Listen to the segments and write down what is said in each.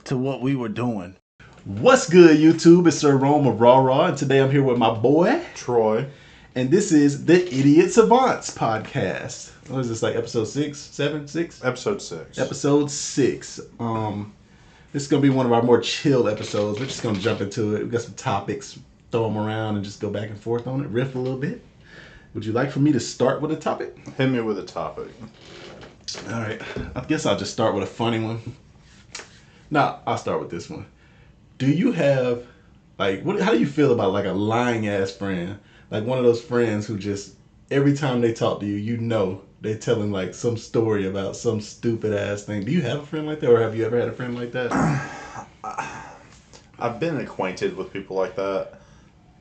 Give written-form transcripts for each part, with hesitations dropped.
to what we were doing. What's good, YouTube? It's Sir Rome of Raw, and today I'm here with my boy Troy, and this is the Idiot Savants podcast. What is this, like episode 6, 7, 6? Episode 6. Episode 6. This is gonna be one of our more chill episodes. We're just gonna jump into it. We got some topics, throw them around, and just go back and forth on it, riff a little bit. Would you like for me to start with a topic? Hit me with a topic. All right. I guess I'll just start with a funny one. Nah, I'll start with this one. Do you have, like, how do you feel about, like, a lying ass friend? Like, one of those friends who just, every time they talk to you, you know they're telling, like, some story about some stupid ass thing. Do you have a friend like that, or have you ever had a friend like that? I've been acquainted with people like that,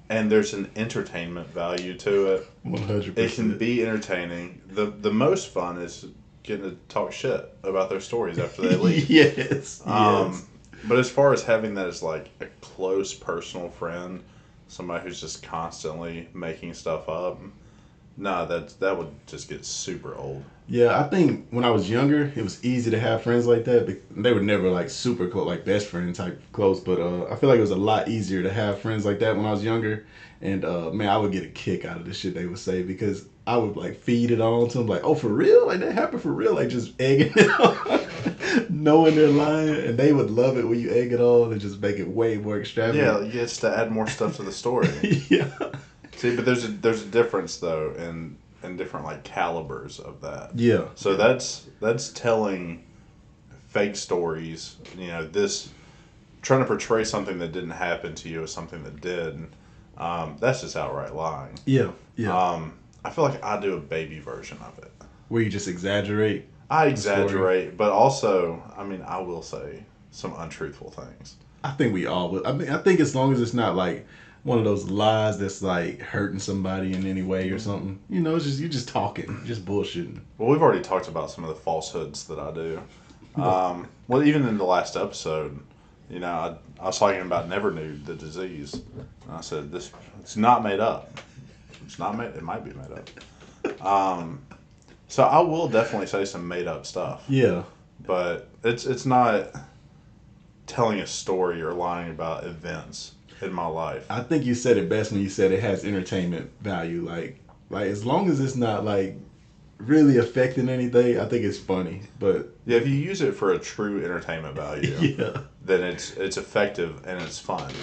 and there's an entertainment value to it. 100%. It can be entertaining. The most fun is getting to talk shit about their stories after they leave. Yes. But as far as having that as like a close personal friend, somebody who's just constantly making stuff up, no, that would just get super old. Yeah, I think when I was younger, it was easy to have friends like that. But they were never like super close, like best friend type close. But I feel like it was a lot easier to have friends like that when I was younger. And man, I would get a kick out of the shit they would say because I would like feed it on to them, like, oh, for real? Like that happened for real? Like just egging it on, knowing they're lying, and they would love it when you egg it on and just make it way more extravagant. Yeah, it's to add more stuff to the story. Yeah. See, but there's a difference though in different like calibers of that. Yeah. So that's telling fake stories. You know, this trying to portray something that didn't happen to you as something that did. That's just outright lying. Yeah. Yeah. I feel like I do a baby version of it. Where you just exaggerate. I exaggerate, but also, I mean, I will say some untruthful things. I think we all will. I think as long as it's not like one of those lies that's like hurting somebody in any way or something. You know, it's just you're just talking, just bullshitting. Well, we've already talked about some of the falsehoods that I do. Well, even in the last episode, you know, I was talking about never knew the disease. And I said it's not made up. It's not made. It might be made up. So I will definitely say some made up stuff. Yeah. But it's not telling a story or lying about events in my life. I think you said it best when you said it has entertainment value. Like as long as it's not like really affecting anything, I think it's funny. But yeah, if you use it for a true entertainment value, yeah, then it's effective and it's fun.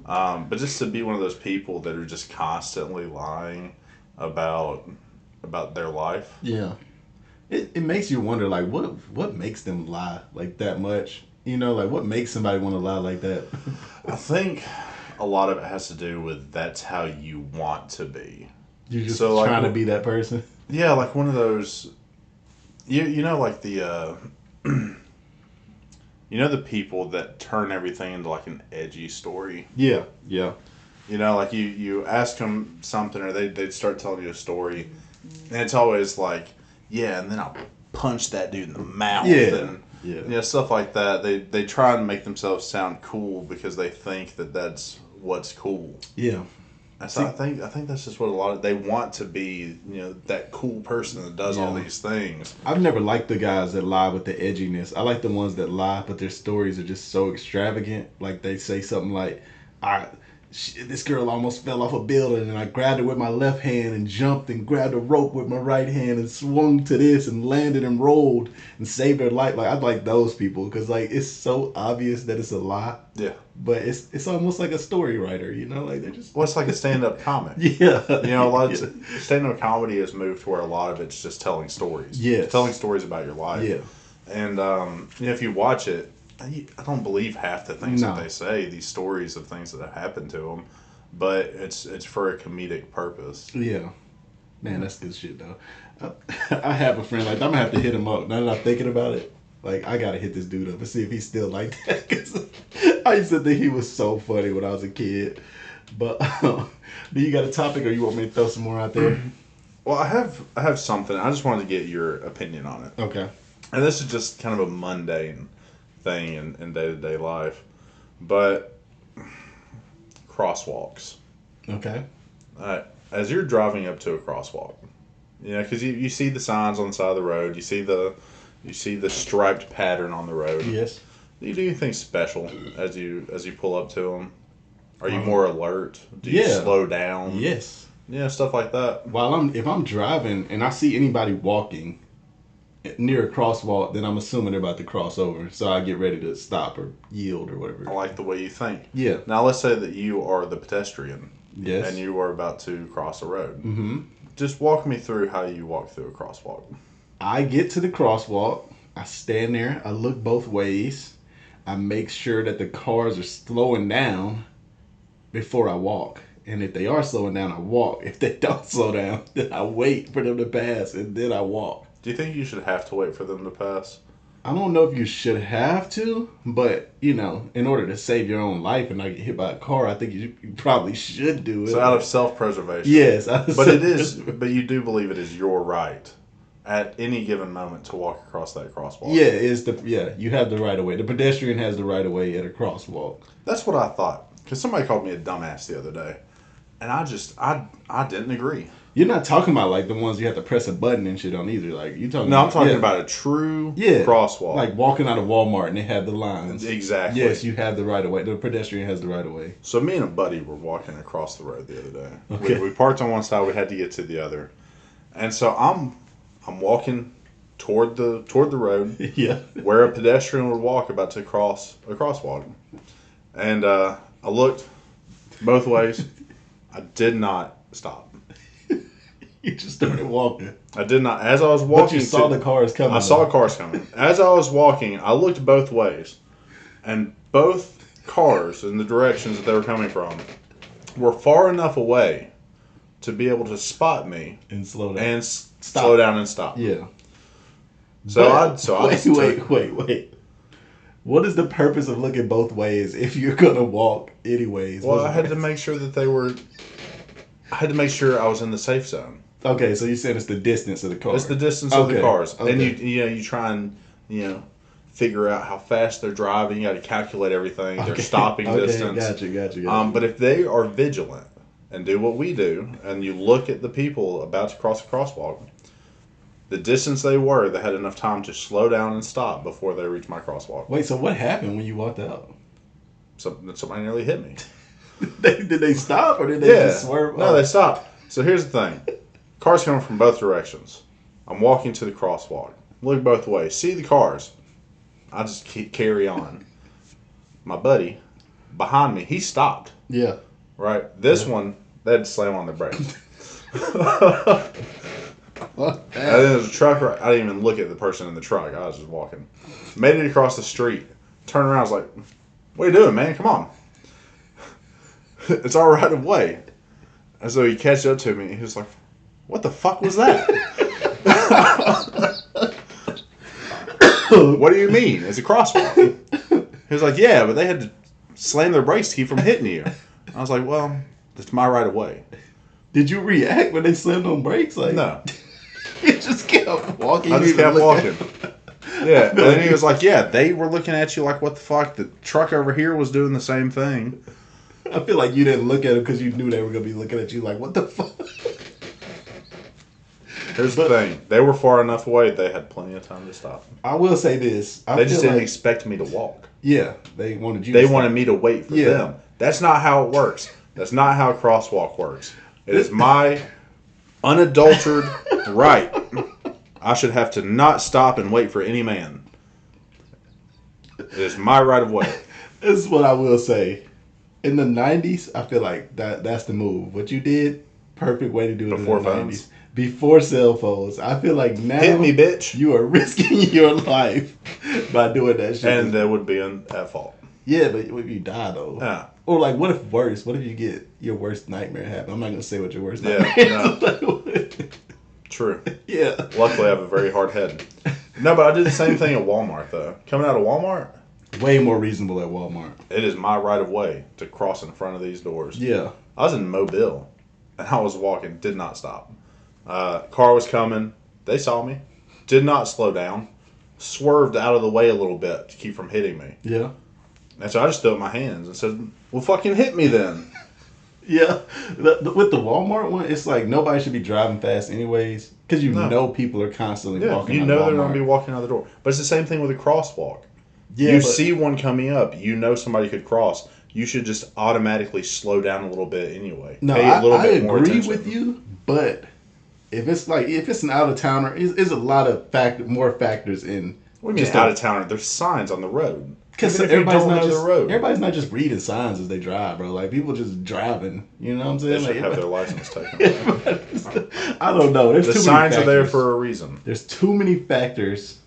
But just to be one of those people that are just constantly lying about their life. Yeah. It makes you wonder, like, what makes them lie like that much? You know, like, what makes somebody want to lie like that? I think a lot of it has to do with that's how you want to be. You're just trying to be that person? Yeah, like one of those, you know, like the, you know the people that turn everything into like an edgy story? Yeah, yeah. You know, like you ask them something or they'd start telling you a story, and it's always like, yeah, and then I'll punch that dude in the mouth. Yeah. Yeah. You know, stuff like that. They try and make themselves sound cool because they think that that's what's cool. Yeah. So I think that's just what they want to be, you know, that cool person that does all these things. I've never liked the guys that lie with the edginess. I like the ones that lie, but their stories are just so extravagant. Like they say something like, this girl almost fell off a building and I grabbed her with my left hand and jumped and grabbed a rope with my right hand and swung to this and landed and rolled and saved her life. Like I like those people because like it's so obvious that it's a lie. Yeah. But it's almost like a story writer, you know, like they're just. Well, it's like a stand-up comic. Yeah. You know, a lot of stand-up comedy has moved to where a lot of it's just telling stories. Yes. Telling stories about your life. Yeah. And you know, if you watch it, I don't believe half the things that they say, these stories of things that have happened to them, but it's for a comedic purpose. Yeah. Man, that's good shit, though. I have a friend, like, I'm going to have to hit him up. Now that I'm thinking about it, like, I got to hit this dude up and see if he's still like that. Because I used to think he was so funny when I was a kid. But do you got a topic or you want me to throw some more out there? Well, I have something. I just wanted to get your opinion on it. Okay. And this is just kind of a mundane thing in day-to-day life, but crosswalks. Okay. As you're driving up to a crosswalk, you know, because you see the signs on the side of the road, you see the striped pattern on the road. Yes. Do you do anything special as you pull up to them? Are you more alert? Do you slow down? Yes. Yeah, stuff like that. If I'm driving and I see anybody walking near a crosswalk, then I'm assuming they're about to cross over. So I get ready to stop or yield or whatever. I like the way you think. Yeah. Now let's say that you are the pedestrian. Yes. And you are about to cross a road. Mm-hmm. Just walk me through how you walk through a crosswalk. I get to the crosswalk. I stand there. I look both ways. I make sure that the cars are slowing down before I walk. And if they are slowing down, I walk. If they don't slow down, then I wait for them to pass and then I walk. Do you think you should have to wait for them to pass? I don't know if you should have to, but, in order to save your own life and not get hit by a car, I think you probably should do it. So out of self-preservation. Yes. But you do believe it is your right at any given moment to walk across that crosswalk. Yeah, you have the right of way. The pedestrian has the right of way at a crosswalk. That's what I thought. Because somebody called me a dumbass the other day. And I didn't agree. You're not talking about like the ones you have to press a button and shit on either. Like you talking. No, I'm talking about a true crosswalk. Like walking out of Walmart and they have the lines. Exactly. Yes, you have the right of way. The pedestrian has the right of way. So me and a buddy were walking across the road the other day. Okay. We parked on one side. We had to get to the other, and so I'm walking toward the road. Yeah. Where a pedestrian would walk about to cross a crosswalk, and I looked both ways. I did not stop. You just started walking. I did not. As I was walking, but you saw the cars coming. I saw cars coming. As I was walking, I looked both ways, and both cars in the directions that they were coming from were far enough away to be able to spot me and slow down and slow down and stop. Yeah. Wait. What is the purpose of looking both ways if you're gonna walk anyways? Well, I had to make sure that I had to make sure I was in the safe zone. Okay, so you said it's the distance of the car. It's the distance of the cars, okay. And you try and figure out how fast they're driving. You got to calculate everything. Their stopping distance. Gotcha. But if they are vigilant and do what we do, and you look at the people about to cross a crosswalk, the distance they had enough time to slow down and stop before they reach my crosswalk. Wait, so what happened when you walked out? Somebody nearly hit me. Did they stop or did they just swerve? No, they stopped. So here's the thing. Cars coming from both directions. I'm walking to the crosswalk. Look both ways. See the cars. I just carry on. My buddy behind me, he stopped. Yeah. Right? This one, they had to slam on the brakes. What? And then there's a truck. I didn't even look at the person in the truck. I was just walking. Made it across the street. Turned around. I was like, "What are you doing, man? Come on." It's our right of way. And so he catches up to me. He was like, "What the fuck was that?" What do you mean? It's a crosswalk. He was like, "Yeah, but they had to slam their brakes to keep from hitting you." I was like, "Well, it's my right of way." Did you react when they slammed on brakes? Like, no. You just kept walking. I just kept walking. Yeah. And then he was like, "Yeah, they were looking at you like, what the fuck? The truck over here was doing the same thing." I feel like you didn't look at them because you knew they were going to be looking at you like, what the fuck? Here's the thing. They were far enough away, they had plenty of time to stop. I will say this. They just didn't expect me to walk. Yeah. They wanted you They wanted me to wait for them. That's not how it works. That's not how a crosswalk works. It is my unadulterated right. I should have to not stop and wait for any man. It is my right of way. This is what I will say. In the 90s, I feel like that's the move. What you did, perfect way to do it Before in the phones. 90s. Before cell phones. I feel like now... Hit me, bitch. You are risking your life by doing that shit. And that would be at fault. Yeah, but if you die, though. Yeah. Or like, what if worse? What if you get your worst nightmare happen? I'm not going to say what your worst nightmare is. True. Yeah. Luckily, I have a very hard head. No, but I did the same thing at Walmart, though. Coming out of Walmart... Way more reasonable at Walmart. It is my right of way to cross in front of these doors. Yeah. I was in Mobile, and I was walking, did not stop. Car was coming. They saw me. Did not slow down. Swerved out of the way a little bit to keep from hitting me. Yeah. And so I just threw up my hands and said, well, fucking hit me then. Yeah. With the Walmart one, it's like nobody should be driving fast anyways. Because know people are constantly walking out of Walmart. You know they're going to be walking out the door. But it's the same thing with a crosswalk. Yeah, you but- see one coming up, you know somebody could cross. You should just automatically slow down a little bit anyway. No, Pay a little I bit more agree attention. with you, but if it's an out of towner, it's a lot of more factors in. What do you mean out of towner? There's signs on the road. Because Even if you don't know just the road. everybody's not just reading signs as they drive, bro. Like people just driving. You know what I'm They saying? should Like, have their license taken. I don't know. There's The too signs many are there factors. for a reason. There's too many factors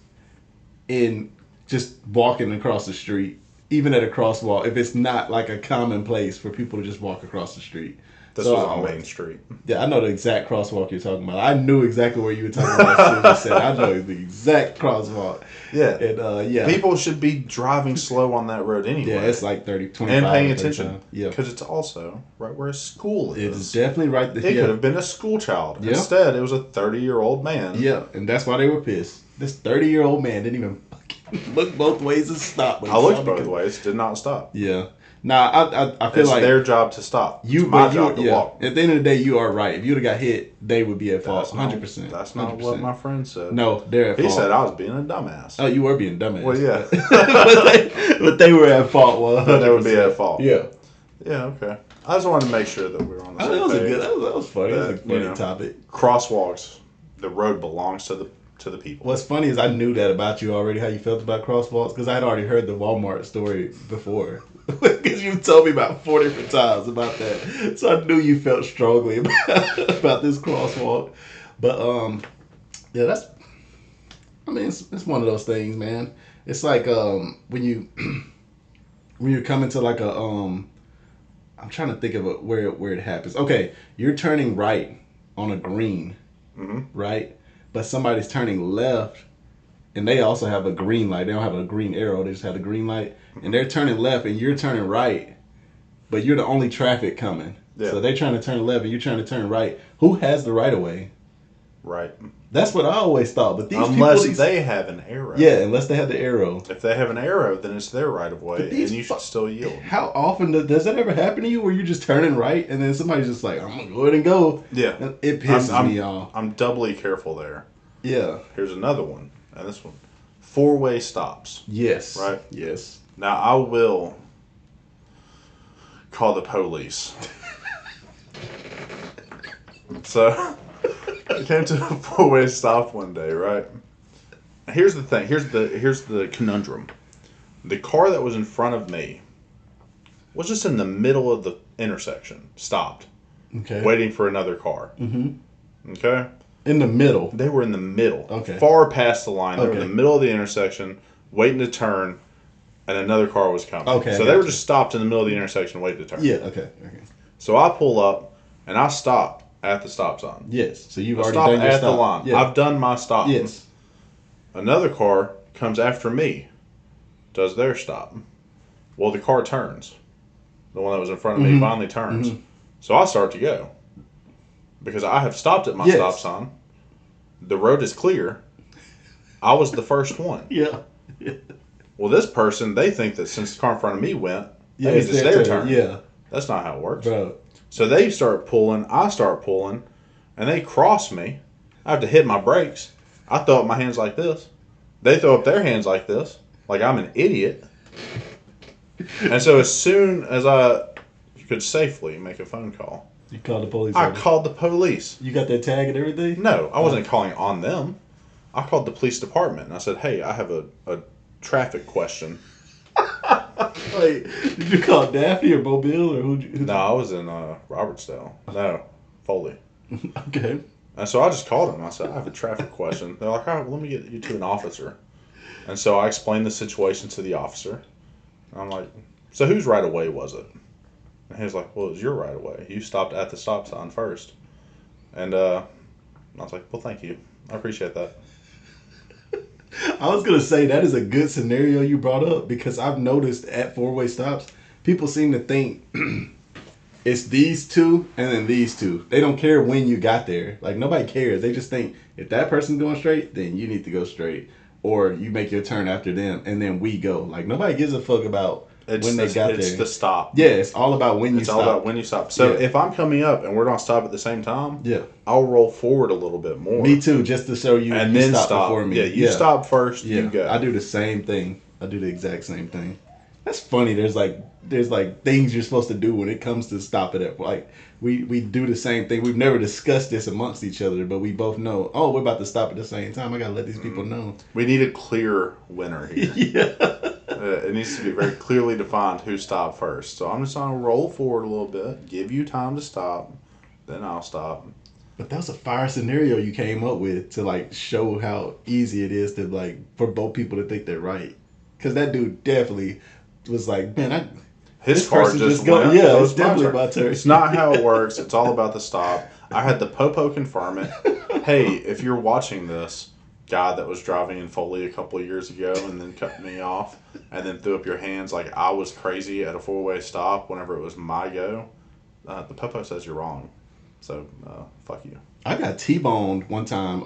in just walking across the street, even at a crosswalk. If it's not like a common place for people to just walk across the street. This So was I on always- Main Street. Yeah, I know the exact crosswalk you're talking about. I knew exactly where you were talking about. As soon as you said it. I know the exact crosswalk. Yeah. And yeah. People should be driving slow on that road anyway. Yeah, it's like 25. and paying or 35. attention. Yeah. Because it's also right where a school It is is. definitely right there. It Yeah. could have been a school child. Yeah. Instead, it was a 30-year-old man. Yeah, and that's why they were pissed. This 30-year-old man didn't even fucking look both ways and stop. when he I looked saw both me. ways, did not stop. Yeah. Nah, I feel It's like their job to stop. you, it's my but job to yeah. walk. At the end of the day, you are right. If you'd have got hit, they would be at fault. 100%. That's not what my friend said. No, they're at He fault. said I was being a dumbass. Oh, you were being dumbass. Well, yeah. but they were at fault. 100%. They would be at fault. Yeah. Yeah, okay. I just wanted to make sure that we were on the same That was a page. good. That was funny. That was a That, funny topic. Crosswalks, the road belongs to the people. What's funny is I knew that about you already, how you felt about crosswalks, because I had already heard the Walmart story before. Because you told me about 4 different times about that. So I knew you felt strongly about this crosswalk. But, yeah, it's one of those things, man. It's like when you're coming to like a, I'm trying to think of where it happens. Okay, you're turning right on a green, right? But somebody's turning left, and they also have a green light. They don't have a green arrow. They just have a green light. And they're turning left, and you're turning right, but you're the only traffic coming. Yeah. So they're trying to turn left, and you're trying to turn right. Who has the right of way? Right. That's what I always thought. But these Unless people, they have an arrow. yeah, unless they have the arrow. If they have an arrow, then it's their right of way, But and these you should still yield. How often does that ever happen to you, where you're just turning right, and then somebody's just like, "I'm gonna go ahead and go." Yeah. And it pisses me off. I'm doubly careful there. Yeah. Here's another one, and this one. 4-way stops. Yes. Right. Yes. Now, I will call the police. So, I came to a 4-way stop one day, right? Here's the thing. Here's the conundrum. The car that was in front of me was just in the middle of the intersection, stopped, Okay. waiting for another car. Mm-hmm. Okay? In the middle. They were in the middle. Okay. Far past the line. They were in Okay. the middle of the intersection, waiting to turn, and another car was coming. Okay, I So they were gotcha. just stopped in the middle of the intersection, waiting to turn. Yeah. Okay. Okay. So I pull up, and I stop at the stop sign. Yes. So you've I already stop done your at stop. the line. Yeah. I've done my stop. Yes. Another car comes after me, does their stop. Well, the car turns. The one that was in front of me finally turns. So I start to go. Because I have stopped at my Yes. stop sign. The road is clear. I was the first one. Yeah. Well, this person, they think that since the car in front of me went, Yeah. that means it's their turn. Yeah. That's not how it works. Bro. So they start pulling, I start pulling, and they cross me. I have to hit my brakes. I throw up my hands like this. They throw up their hands like this, like I'm an idiot. And so as soon as I could safely make a phone call, You called the police. I on it. called the police. You got that tag and everything. No, I wasn't calling on them. I called the police department and I said, hey, I have a traffic question. Wait, did you call Daphne or Mobile or who? No, I was in Robertsdale. No, Foley. Okay. And so I just called them. I said, I have a traffic question. They're like, all right, well, let me get you to an officer. And so I explained the situation to the officer. And I'm like, so whose right of way was it? And he was like, well, it was your right of way. You stopped at the stop sign first. And I was like, well, thank you. I appreciate that. I was gonna say that is a good scenario you brought up, because I've noticed at 4-way stops, people seem to think it's these two and then these two. They don't care when you got there. Like, nobody cares. They just think if that person's going straight, then you need to go straight, or you make your turn after them, and then we go. Like, nobody gives a fuck about when they got there. It's the stop. Yeah, it's all about when you It's stop. all about when you stop. So Yeah. if I'm coming up and we're going to stop at the same time, Yeah. I'll roll forward a little bit more. Me too, just to show you. And you then stop stop. before me. Yeah, you stop first, Yeah, you go. I do the same thing. I do the exact same thing. That's funny. There's like things you're supposed to do when it comes to stopping at like we do the same thing. We've never discussed this amongst each other, but we both know. Oh, we're about to stop at the same time. I gotta let these people know. We need a clear winner here. Yeah. It needs to be very clearly defined who stopped first. So I'm just gonna roll forward a little bit, give you time to stop, then I'll stop. But that was a fire scenario you came up with to like show how easy it is to like for both people to think they're right. Because that dude definitely was like, man, His this car person just go. went. Yeah, So it's definitely my turn. It's not how it works. It's all about the stop. I had the popo confirm it. Hey, if you're watching this, guy that was driving in Foley a couple of years ago and then cut me off and then threw up your hands like I was crazy at a four-way stop whenever it was my go, the popo says you're wrong. So, fuck you. I got T-boned one time.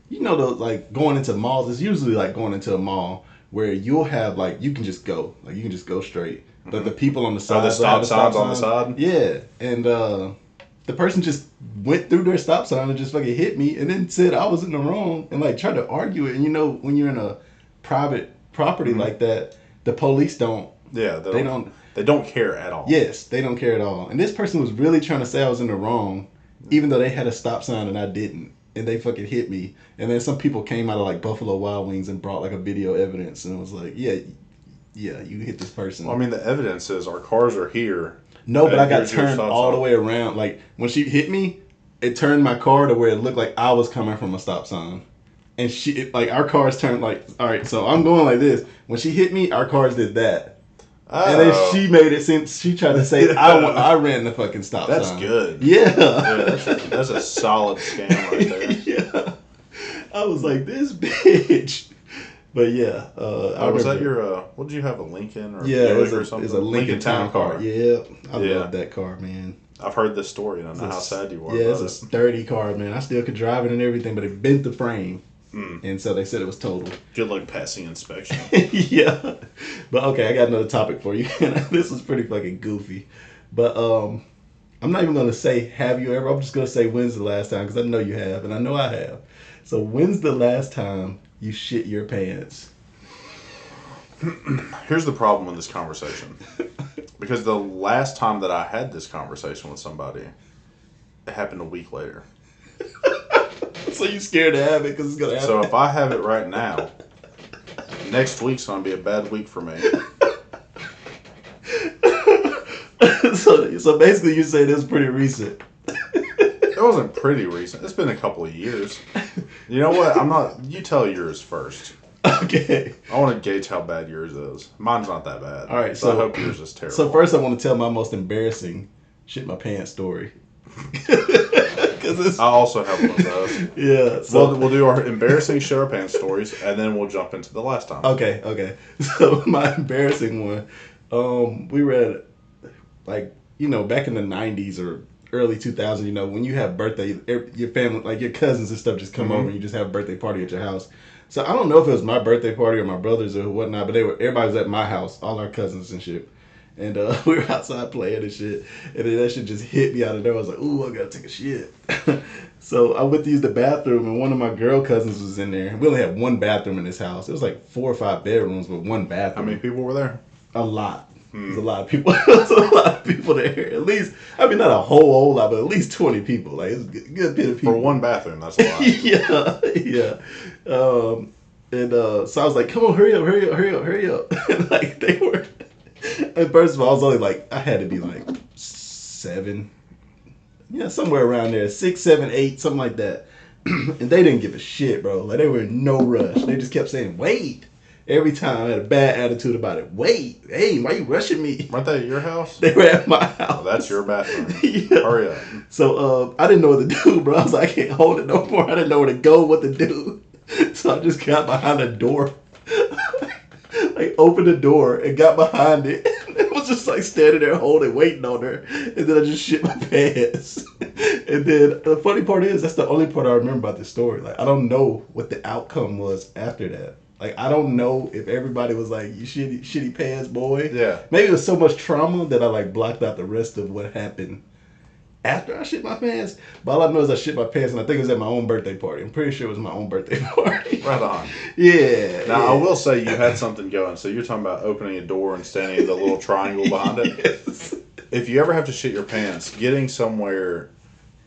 You know, like going into malls. It's usually like going into a mall where you'll have like you can just go, like you can just go straight. But the people on the side, the stop signs on the side. Yeah, and the person just went through their stop sign and just fucking hit me, and then said I was in the wrong, and like tried to argue it. And you know, when you're in a private property like that, the police don't. Yeah, they don't. They don't care at all. Yes, they don't care at all. And this person was really trying to say I was in the wrong, even though they had a stop sign and I didn't. And they fucking hit me. And then some people came out of like Buffalo Wild Wings and brought like a video evidence and was like, yeah, you hit this person. Well, I mean, the evidence is our cars are here. No, but I got turned all the way around. Like when she hit me, it turned my car to where it looked like I was coming from a stop sign. And like our cars turned like, all right, so I'm going like this. When she hit me, our cars did that. Oh. And then she made it since she tried to say I ran the fucking stop sign. That's good. Yeah. That's a solid scam right there. Yeah. I was like, this bitch. But yeah. Was that your, what did you have, a Lincoln or yeah, Buick or something? It was a Lincoln Town car. Yeah. I love that car, man. I've heard this story and I know how sad you were. Yeah, it's a sturdy car, man. I still could drive it and everything, but it bent the frame. And so they said it was total. Good luck passing inspection. Yeah. But okay, I got another topic for you. This is pretty fucking goofy. But I'm not even going to say have you ever. I'm just going to say when's the last time, because I know you have and I know I have. So when's the last time you shit your pants? Here's the problem with this conversation. Because the last time that I had this conversation with somebody, it happened a week later. So you scared to have it because it's going to happen? So if I have it right now, next week's going to be a bad week for me. So basically you say this is pretty recent. It wasn't pretty recent. It's been a couple of years. You know what? You tell yours first. Okay. I want to gauge how bad yours is. Mine's not that bad. All right. So I hope yours is terrible. So first I want to tell my most embarrassing shit my pants story. I also have one of those. Yeah. So we'll do our embarrassing shit our pants stories, and then we'll jump into the last time. Okay. So my embarrassing one, we were at, like, you know, back in the 90s or early 2000s, you know, when you have birthday, your family, like your cousins and stuff just come over and you just have a birthday party at your house. So I don't know if it was my birthday party or my brother's or whatnot, but everybody was at my house, all our cousins and shit. And we were outside playing and shit. And then that shit just hit me out of there. I was like, ooh, I gotta take a shit. So I went to use the bathroom, and one of my girl cousins was in there. We only had one bathroom in this house. It was like 4 or 5 bedrooms with one bathroom. How many people were there? A lot. There's a lot of people. There's a lot of people there. At least, I mean, not a whole lot, but at least 20 people. Like, it's a good bit of people. For one bathroom, that's a lot. Yeah. So I was like, come on, hurry up. And like, they were... And first of all, I was only like, I had to be like 7. Yeah, somewhere around there. 6, 7, 8, something like that. And they didn't give a shit, bro. Like, they were in no rush. They just kept saying, wait. Every time I had a bad attitude about it. Wait, hey, why you rushing me? Weren't they at your house? They were at my house. Oh, that's your bathroom. Yeah. Hurry up. So I didn't know what to do, bro. I was like, I can't hold it no more. I didn't know where to go, what to do. So I just got behind the door. Like, opened the door and got behind it. It was just like standing there holding, waiting on her. And then I just shit my pants. And then the funny part is, that's the only part I remember about this story. Like, I don't know what the outcome was after that. Like, I don't know if everybody was like, you shitty pants, boy. Yeah. Maybe it was so much trauma that I, like, blocked out the rest of what happened after I shit my pants. But all I know is I shit my pants, and I think it was at my own birthday party. I'm pretty sure it was my own birthday party. Right on. Yeah. Now, yeah. I will say you had something going. So you're talking about opening a door and standing in the little triangle behind it. Yes. If you ever have to shit your pants, getting somewhere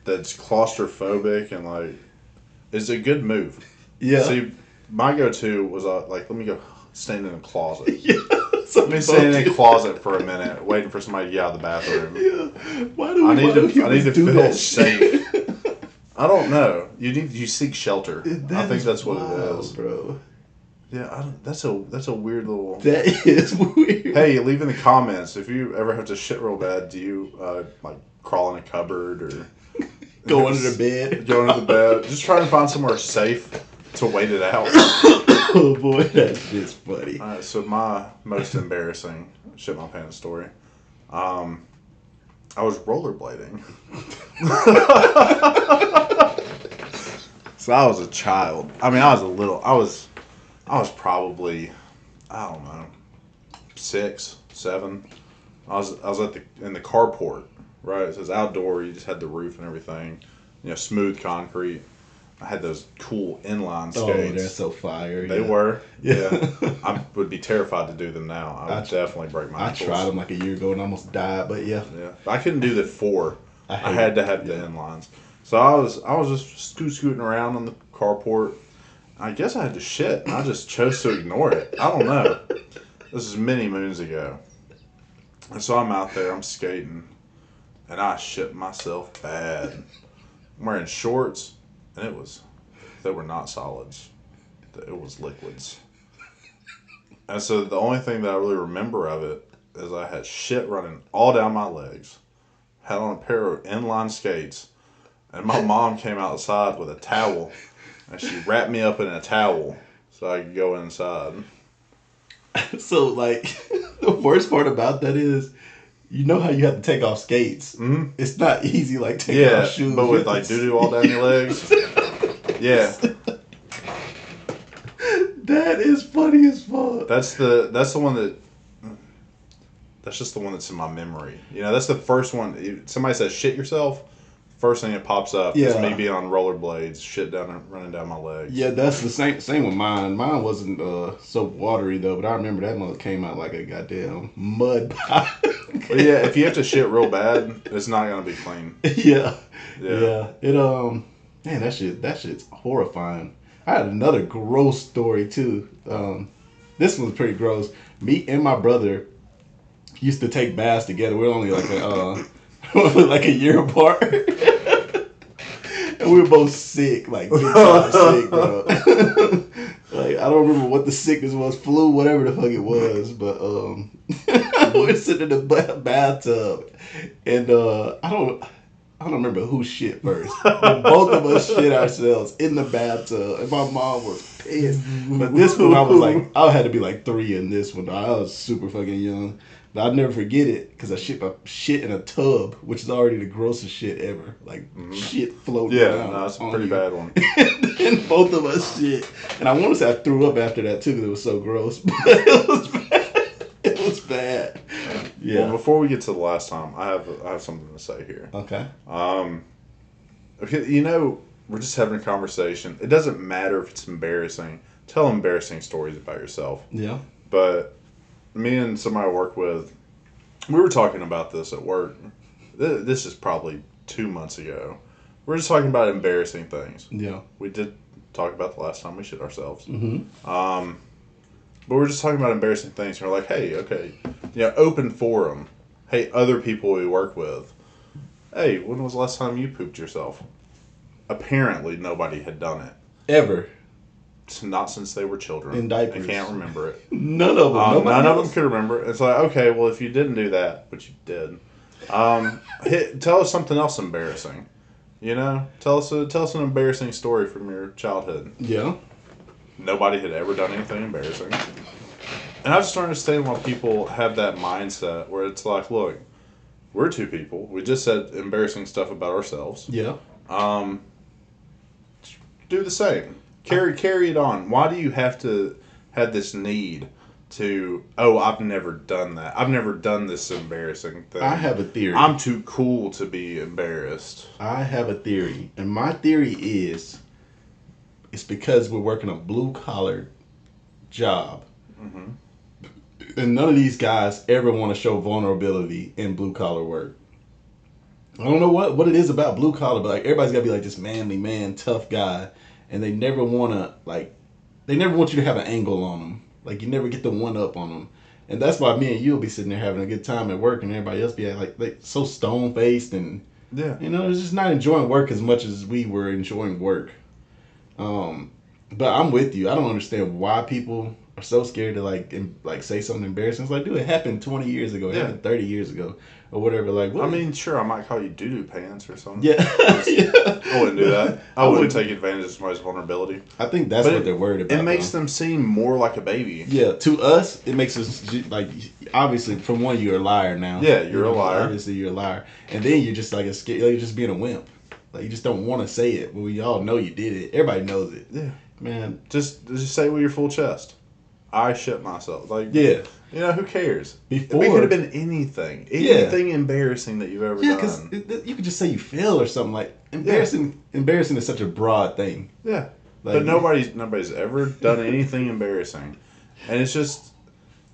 that's claustrophobic and like is a good move. Yeah. See, my go-to was like, let me go stand in a closet. Yeah. Let me stand in a closet for a minute, waiting for somebody to get out of the bathroom. Yeah. Why do I need to do feel that safe. I don't know. You seek shelter. I think that's what wild, it is, bro. Yeah, that's a weird little. That is weird. Hey, leave in the comments if you ever have to shit real bad. Do you like crawl in a cupboard or Go under the bed? Go under the bed. Just try and find somewhere safe to wait it out. Oh boy, that shit's funny. All right, so my most embarrassing shit my pants story. I was rollerblading. So I was a child. I mean, I was probably, I don't know, 6, 7. I was in the carport, right? It says outdoor. You just had the roof and everything, smooth concrete. I had those cool inline skates. Oh, they're so fire. They were. Yeah. I would be terrified to do them now. I would definitely break my ankles. I tried them like a year ago and almost died, but yeah. Yeah. I couldn't do the 4. I had to have the inlines. So I was just scooting around on the carport. I guess I had to shit, and I just chose to ignore it. I don't know. This is many moons ago. And so I'm out there, I'm skating, and I shit myself bad. I'm wearing shorts, and they were not solids. It was liquids. And so the only thing that I really remember of it is I had shit running all down my legs, had on a pair of inline skates, and my mom came outside with a towel, and she wrapped me up in a towel so I could go inside. So, like, the worst part about that is, you know how you have to take off skates. Mm-hmm. It's not easy, like, taking off shoes. But with, like, doo-doo all down your legs. Yeah. That is funny as fuck. That's the one that... That's just the one that's in my memory. That's the first one. Somebody says shit yourself, first thing that pops up is me being on rollerblades, running down my legs. Yeah, that's the same with mine. Mine wasn't so watery though, but I remember that mother came out like a goddamn mud pie. But yeah, if you have to shit real bad, it's not gonna be clean. Yeah. It man, that shit's horrifying. I had another gross story too. This one's pretty gross. Me and my brother used to take baths together. We're only like like a year apart. And we were both sick, like big time sick, bro. Like I don't remember what the sickness was, flu, whatever the fuck it was, but we're sitting in the bathtub, and I don't remember who shit first. But both of us shit ourselves in the bathtub, and my mom was pissed. But this one, I had to be like 3 in this one. I was super fucking young. But I'll never forget it because I shit in a tub, which is already the grossest shit ever. Like shit floating around. Yeah, no, it's a pretty bad one. And both of us shit. And I want to say I threw up after that too because it was so gross. But it was bad. It was bad. Yeah. Well, before we get to the last time, I have something to say here. Okay. Okay, we're just having a conversation. It doesn't matter if it's embarrassing. Tell embarrassing stories about yourself. Yeah. But me and somebody I work with, we were talking about this at work. This is probably 2 months ago. We're just talking about embarrassing things. Yeah. We did talk about the last time we shit ourselves. Mm-hmm. But we're just talking about embarrassing things. And we're like, hey, okay, open forum. Hey, other people we work with. Hey, when was the last time you pooped yourself? Apparently, nobody had done it. Ever. Not since they were children. In diapers. I can't remember it. None of them. None of them could remember it. It's like, okay, well, if you didn't do that, but you did, tell us something else embarrassing. Tell us an embarrassing story from your childhood. Yeah. Nobody had ever done anything embarrassing. And I just don't understand why people have that mindset where it's like, look, we're 2 people. We just said embarrassing stuff about ourselves. Yeah. Do the same. Carry it on. Why do you have to have this need to, oh, I've never done that. I've never done this embarrassing thing. I have a theory. I'm too cool to be embarrassed. I have a theory. And my theory is it's because we're working a blue-collar job. Mm-hmm. And none of these guys ever want to show vulnerability in blue-collar work. I don't know what it is about blue-collar, but like everybody's got to be like this manly man, tough guy. And they never want to, like, they never want you to have an angle on them. Like, you never get the one up on them. And that's why me and you will be sitting there having a good time at work and everybody else be like so stone-faced and, yeah, it's just not enjoying work as much as we were enjoying work. But I'm with you. I don't understand why people are so scared to, like say something embarrassing. It's like, dude, it happened 20 years ago. It happened 30 years ago. Or whatever. Like, what? I mean, sure, I might call you doo-doo pants or something. Yeah. I wouldn't do that. I wouldn't take advantage of somebody's vulnerability. I think that's what they're worried about. It makes them seem more like a baby. Yeah, to us, it makes us, like, obviously, from one, you're a liar now. Yeah, you're a liar. Obviously, you're a liar. And then you're just like you're just being a wimp. Like, you just don't want to say it. But we all know you did it. Everybody knows it. Yeah. Man. Just say it with your full chest. I shit myself. Like, yeah. You know, who cares? Before, it could have been anything. Anything embarrassing that you've ever done. Yeah, because you could just say you failed or something. Like, embarrassing is such a broad thing. Yeah. Like, but nobody's ever done anything embarrassing. And it's just,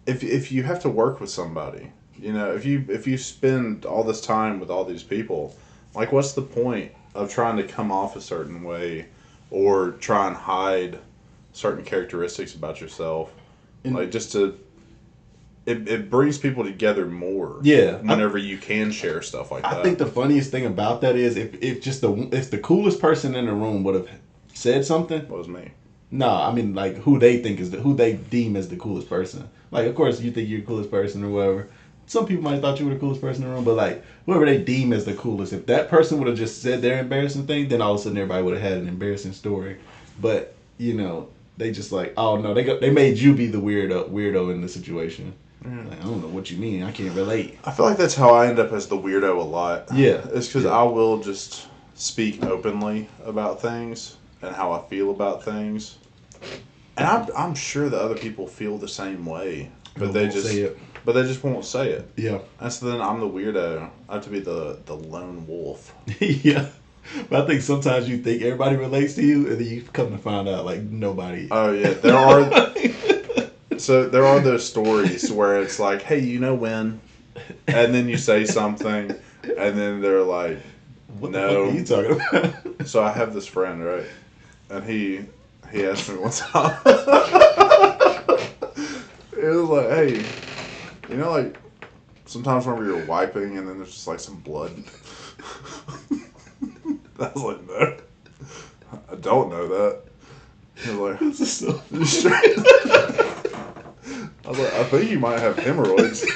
if you have to work with somebody, if you spend all this time with all these people, like, what's the point of trying to come off a certain way or try and hide certain characteristics about yourself? And like, just to... It brings people together more. Yeah. Whenever you can share stuff like that. I think the funniest thing about that is if the coolest person in the room would have said something. What was me? No, I mean, like, who they deem as the coolest person. Like, of course, you think you're the coolest person or whatever. Some people might have thought you were the coolest person in the room, but like, whoever they deem as the coolest, if that person would have just said their embarrassing thing, then all of a sudden everybody would have had an embarrassing story. But they just like, oh no, they made you be the weirdo in the situation. Like, I don't know what you mean. I can't relate. I feel like that's how I end up as the weirdo a lot. Yeah. It's because I will just speak openly about things and how I feel about things. And I'm sure that other people feel the same way. But they just won't say it. Yeah. And so then I'm the weirdo. I have to be the lone wolf. Yeah. But I think sometimes you think everybody relates to you, and then you come to find out, like, nobody. Oh, yeah. There are... So there are those stories where it's like, hey, you know when? And then you say something, and then they're like, what no. the fuck are you talking about? So I have this friend, right? And he asked me one time. It was like, hey, like, sometimes whenever you're wiping and then there's just like some blood. I was like, no. I don't know that. He was like, this is so strange. I was like, I think you might have hemorrhoids. It's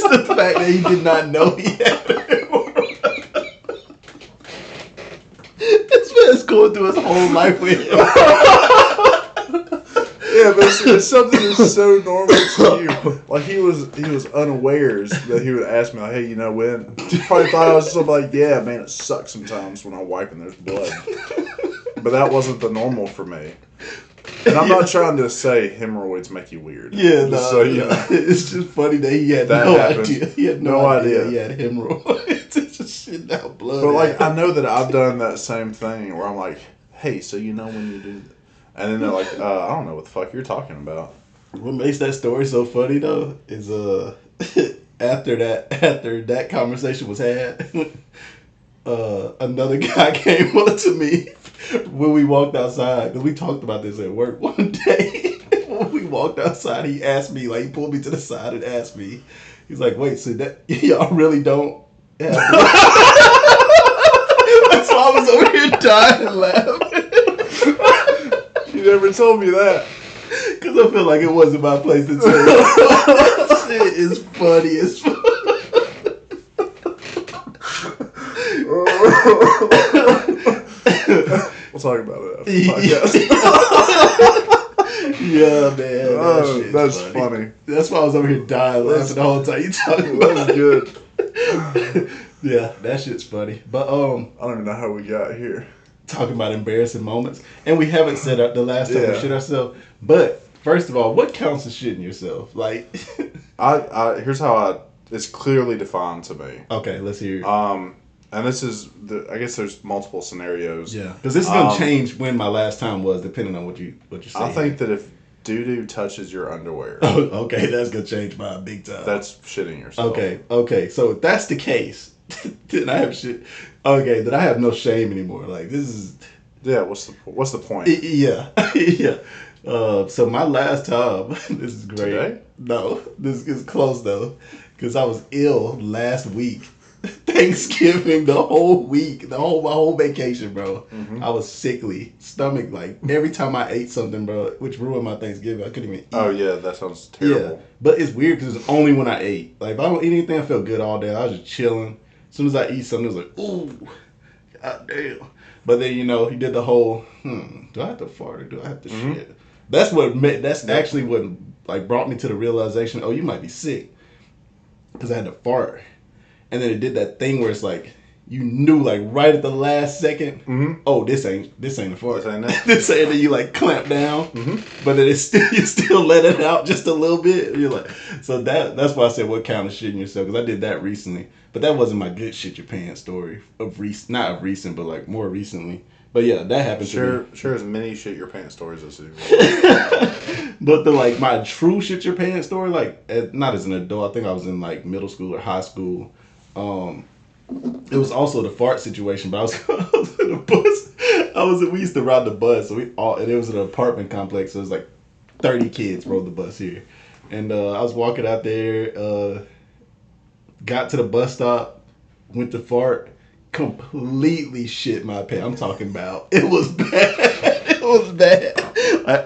the fact that he did not know he had hemorrhoids. This man's going through his whole life with him. Yeah, but it's something that's so normal to you. Like, he was unawares that he would ask me, like, hey, you know when? He probably thought I was something like, yeah, man, it sucks sometimes when I wipe and there's blood. But that wasn't the normal for me. And I'm not trying to say hemorrhoids make you weird. Yeah, no. It's just funny that he had no idea. He had no idea he had hemorrhoids. It's just shitting out blood. But, like, I know that I've done that same thing where I'm like, hey, so you know when you do that? And then they're like, I don't know what the fuck you're talking about. What makes that story so funny, though, is after that conversation was had, another guy came up to me when we walked outside, because we talked about this at work one day. When we walked outside, he asked me, like, he pulled me to the side and asked me, he's like, wait, so that y'all really don't have That's why I was over here dying laughing. You never told me that. Because I feel like it wasn't my place to tell you. That shit is funny as fuck. We'll talk about it after the podcast. Yeah, man. That's funny. That's why I was over here dying laughing the whole time you talking about it. That was good. Yeah, that shit's funny. But I don't even know how we got here. talking about embarrassing moments, and we haven't said the last time we Yeah. shit ourselves. But first of all, what counts as shitting yourself? Like, Here's how it's clearly defined to me. okay, let's hear it. And this is I guess there's multiple scenarios. Yeah, because this is gonna change when my last time was, depending on what you say. I think that if doo doo touches your underwear, Oh, okay, that's gonna change my big time. that's shitting yourself. Okay. So if that's the case, then I have shit. Okay, then I have no shame anymore. Like this is. Yeah. What's the point? Yeah, yeah. So my last time, this is great. Today? No, this is close though, because I was ill last week. Thanksgiving, the whole week, my whole vacation, bro. Mm-hmm. I was sickly, stomach like every time I ate something, bro, which ruined my Thanksgiving. I couldn't even eat. Oh yeah, that sounds terrible. Yeah, but it's weird because it's only when I ate. Like if I don't eat anything, I felt good all day. I was just chilling. As soon as I eat something, it was like, ooh, god damn. But then he did the whole, do I have to fart or do I have to shit? That's actually what like brought me to the realization, oh, you might be sick, because I had to fart. And then it did that thing where it's like you knew like right at the last second, oh, this ain't a fart. This ain't it. This ain't that you like clamp down, but then you still let it out just a little bit. You're like, so that's why I said what kind of shitting yourself, because I did that recently, but that wasn't my good shit your pants story not of recent, but like more recently. But yeah, that happened to me. Sure as many shit your pants stories as you. But the my true shit your pants story, like not as an adult. I think I was in like middle school or high school. It was also the fart situation, but I was in a bus. We used to ride the bus, so and it was an apartment complex, so it was like 30 kids rode the bus here. And I was walking out there, got to the bus stop, went to fart, completely shit my pants. I'm talking about, it was bad. It was bad.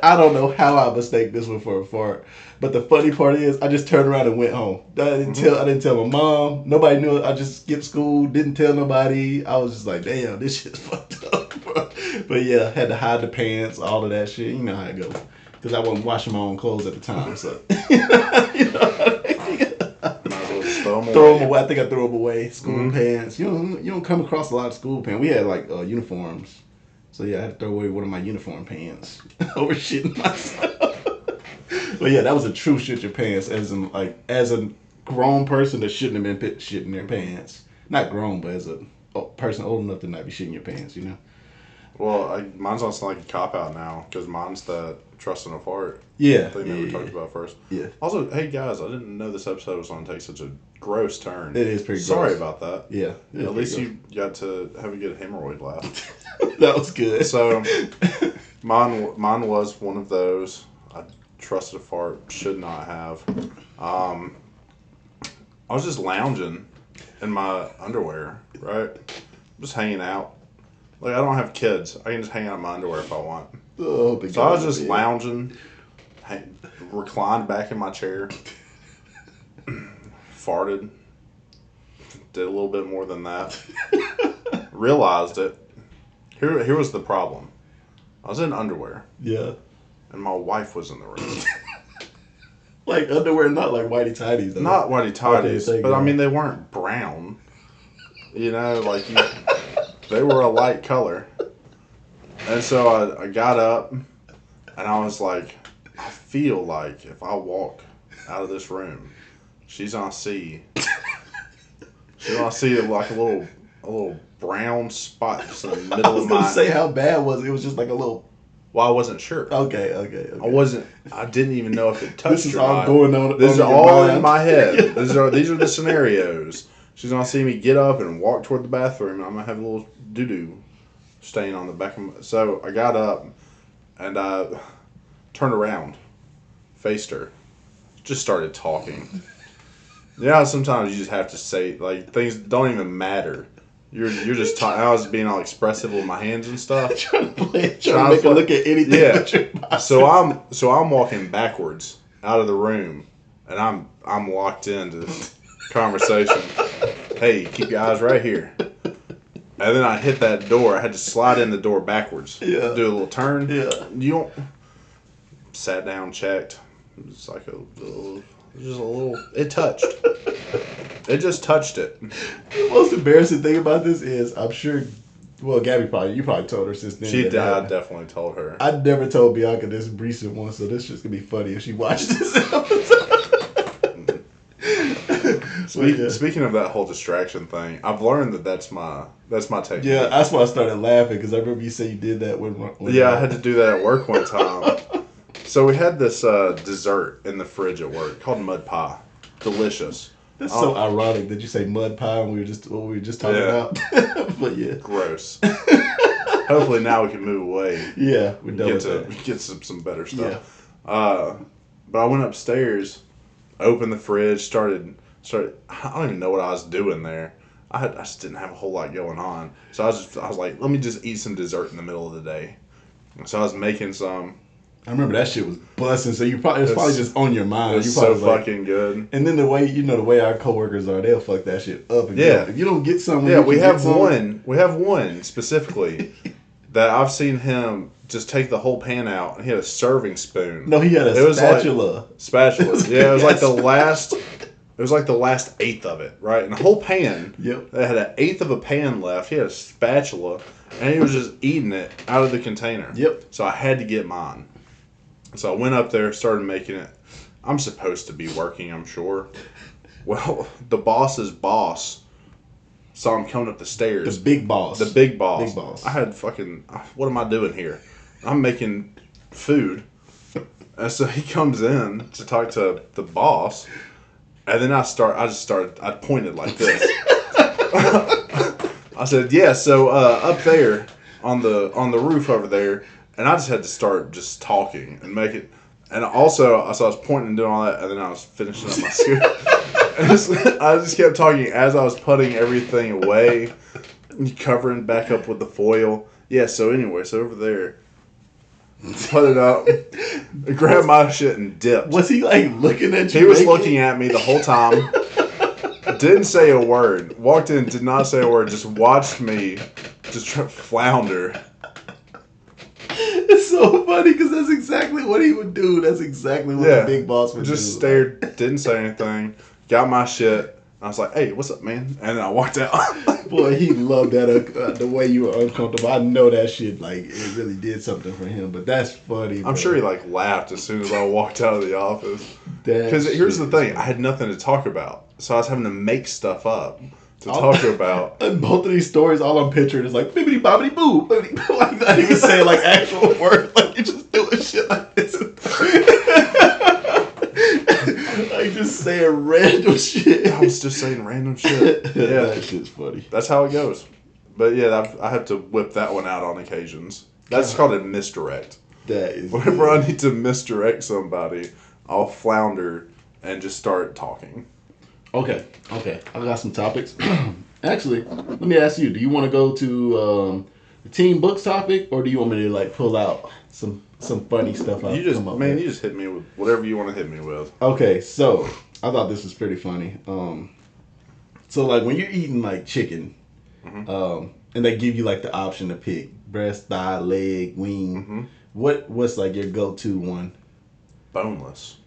I don't know how I mistake this one for a fart. But the funny part is, I just turned around and went home. I didn't tell my mom. Nobody knew it. I just skipped school. Didn't tell nobody. I was just like, damn, this shit's fucked up, bro. But yeah, had to hide the pants, all of that shit. You know how it goes. Because I wasn't washing my own clothes at the time, so. Might as well just throw them Throw away. them away. I think I threw them away. School pants. You don't come across a lot of school pants. We had like uniforms. So yeah, I had to throw away one of my uniform pants over shitting myself. But yeah, that was a true shit your pants as a grown person that shouldn't have been shitting their pants. Not grown, but as a person old enough to not be shitting your pants, Well, mine's not like a cop out now because mine's that trust in a fart. Yeah. Thing that we talked about first. Yeah. Also, hey guys, I didn't know this episode was going to take such a gross turn. It is pretty Sorry gross. about that. Yeah. At least you got to have a good hemorrhoid laugh. That was good. So, mine was one of those. I trusted a fart, should not have. I was just lounging in my underwear, right? Just hanging out. Like, I don't have kids. I can just hang out in my underwear if I want. Oh, So I was just lounging, reclined back in my chair, farted, did a little bit more than that, realized it. Here was the problem. I was in underwear. Yeah. And my wife was in the room. Like underwear, not like whitey tighties. Not whitey tighties, Okay, but I mean they weren't brown. They were a light color. And so I got up, and I was like, I feel like if I walk out of this room, she's gonna see like a little brown spot just in the middle I was of gonna my. say how bad was it? It was just like a little. Well, I wasn't sure. Okay. I didn't even know if it touched. This is or all not. going on. These on are your all mind. in my head. These are the scenarios. She's gonna see me get up and walk toward the bathroom, and I'm gonna have a little doo doo stain on the back of my. So I got up, and I turned around, faced her, just started talking. Yeah, sometimes you just have to say like things don't even matter. You're just talking. I was being all expressive with my hands and stuff. trying to make her look at anything. Yeah. But your body. So I'm walking backwards out of the room, and I'm locked into this conversation. Hey, keep your eyes right here. And then I hit that door. I had to slide in the door backwards. Yeah. Do a little turn. Yeah. You don't. Sat down, checked. It was like just a little. It touched. It just touched it. The most embarrassing thing about this is I'm sure Well, you probably told her since then. She did. I definitely told her. I never told Bianca this recent one, so this just gonna be funny if she watches this episode. Speaking of that whole distraction thing, I've learned that's my technique. Yeah, that's why I started laughing because I remember you said you did that when I had to do that at work one time. So we had this dessert in the fridge at work called mud pie. Delicious. That's so ironic that you say mud pie and we were just talking about. But yeah, gross. Hopefully now we can move away. Yeah, we get some better stuff. Yeah. But I went upstairs, opened the fridge, started. I don't even know what I was doing there. I just didn't have a whole lot going on, so I was like, let me just eat some dessert in the middle of the day. So I was making some. I remember that shit was busting. So it was probably just on your mind. It was so fucking good. And then the way our coworkers are, they'll fuck that shit up. If you don't get something. Yeah, we have one specifically that I've seen him just take the whole pan out, and he had a serving spoon. No, he had a spatula. Spatula. Yeah, it was like the last. It was like the last eighth of it, right? And the whole pan. Yep. They had an eighth of a pan left. He had a spatula, and he was just eating it out of the container. Yep. So I had to get mine. So I went up there, started making it. I'm supposed to be working, I'm sure. Well, the boss's boss saw him coming up the stairs. The big boss. The big boss. Big boss. I had what am I doing here? I'm making food. And so he comes in to talk to the boss. And then I pointed like this. I said, yeah, so up there on the roof over there. And I just had to start just talking and make it. And also, so I was pointing and doing all that, and then I was finishing up my scoop. I just kept talking as I was putting everything away, covering back up with the foil. Yeah, so anyway, over there, put it up, grabbed my shit and dipped. Was he like looking at you? He was looking at me the whole time. Didn't say a word. Walked in, did not say a word. Just watched me just flounder. It's so funny because that's exactly what he would do. That's exactly what the big boss would do. Just stared, didn't say anything, got my shit. I was like, hey, what's up, man? And then I walked out. Boy, he loved that, the way you were uncomfortable. I know that shit, like, it really did something for him. But that's funny. I'm sure he, like, laughed as soon as I walked out of the office. Because here's the thing. I had nothing to talk about. So I was having to make stuff up to talk about. And both of these stories, all I'm picturing is like, bibbidi bobbidi boo. Like, not even saying, like, actual words. Like, you're just doing shit like this. Like, just saying random shit. I was just saying random shit. Yeah. That shit's funny. That's how it goes. But yeah, I have to whip that one out on occasions. That's called a misdirect. That is. Whenever I need to misdirect somebody, I'll flounder and just start talking. Okay. I got some topics. Actually, let me ask you, do you want to go to the team books topic, or do you want me to, like, pull out some funny stuff out? You just hit me with whatever you want to hit me with. Okay, so I thought this was pretty funny. So like when you're eating like chicken, and they give you like the option to pick breast, thigh, leg, wing. What's like your go-to one? Boneless.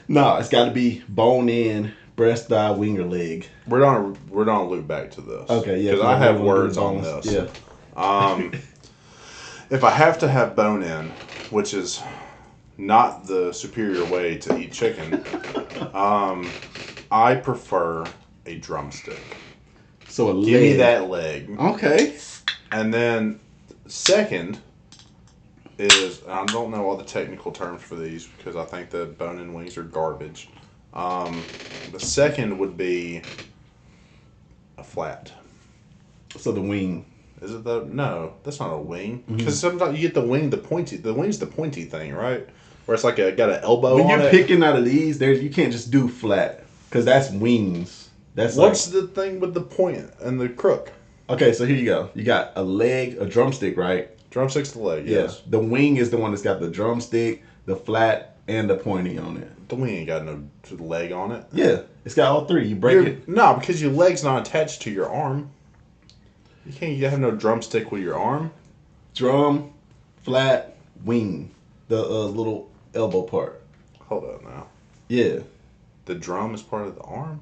No, it's got to be bone in, breast, thigh, wing, or leg. We're gonna loop back to this. Okay, yeah. Because I have words on this. Yeah. If I have to have bone in, which is not the superior way to eat chicken, I prefer a drumstick. So a leg. Give me that leg. Okay. And then second is, I don't know all the technical terms for these because I think the bone-in wings are garbage. The second would be a flat. So the wing. Is it though? No, that's not a wing. Because sometimes you get the wing, the pointy. The wing's the pointy thing, right? Where it's like got an elbow on it. When you're picking out of these, you can't just do flat because that's wings. What's the thing with the point and the crook? Okay, so here you go. You got a leg, a drumstick, right? Drumstick's the leg, yes. The wing is the one that's got the drumstick, the flat, and the pointy on it. The wing ain't got no leg on it. Yeah, it's got all three. You break it. No, because your leg's not attached to your arm. You have no drumstick with your arm. Drum, flat, wing. The little elbow part. Hold up now. Yeah. The drum is part of the arm?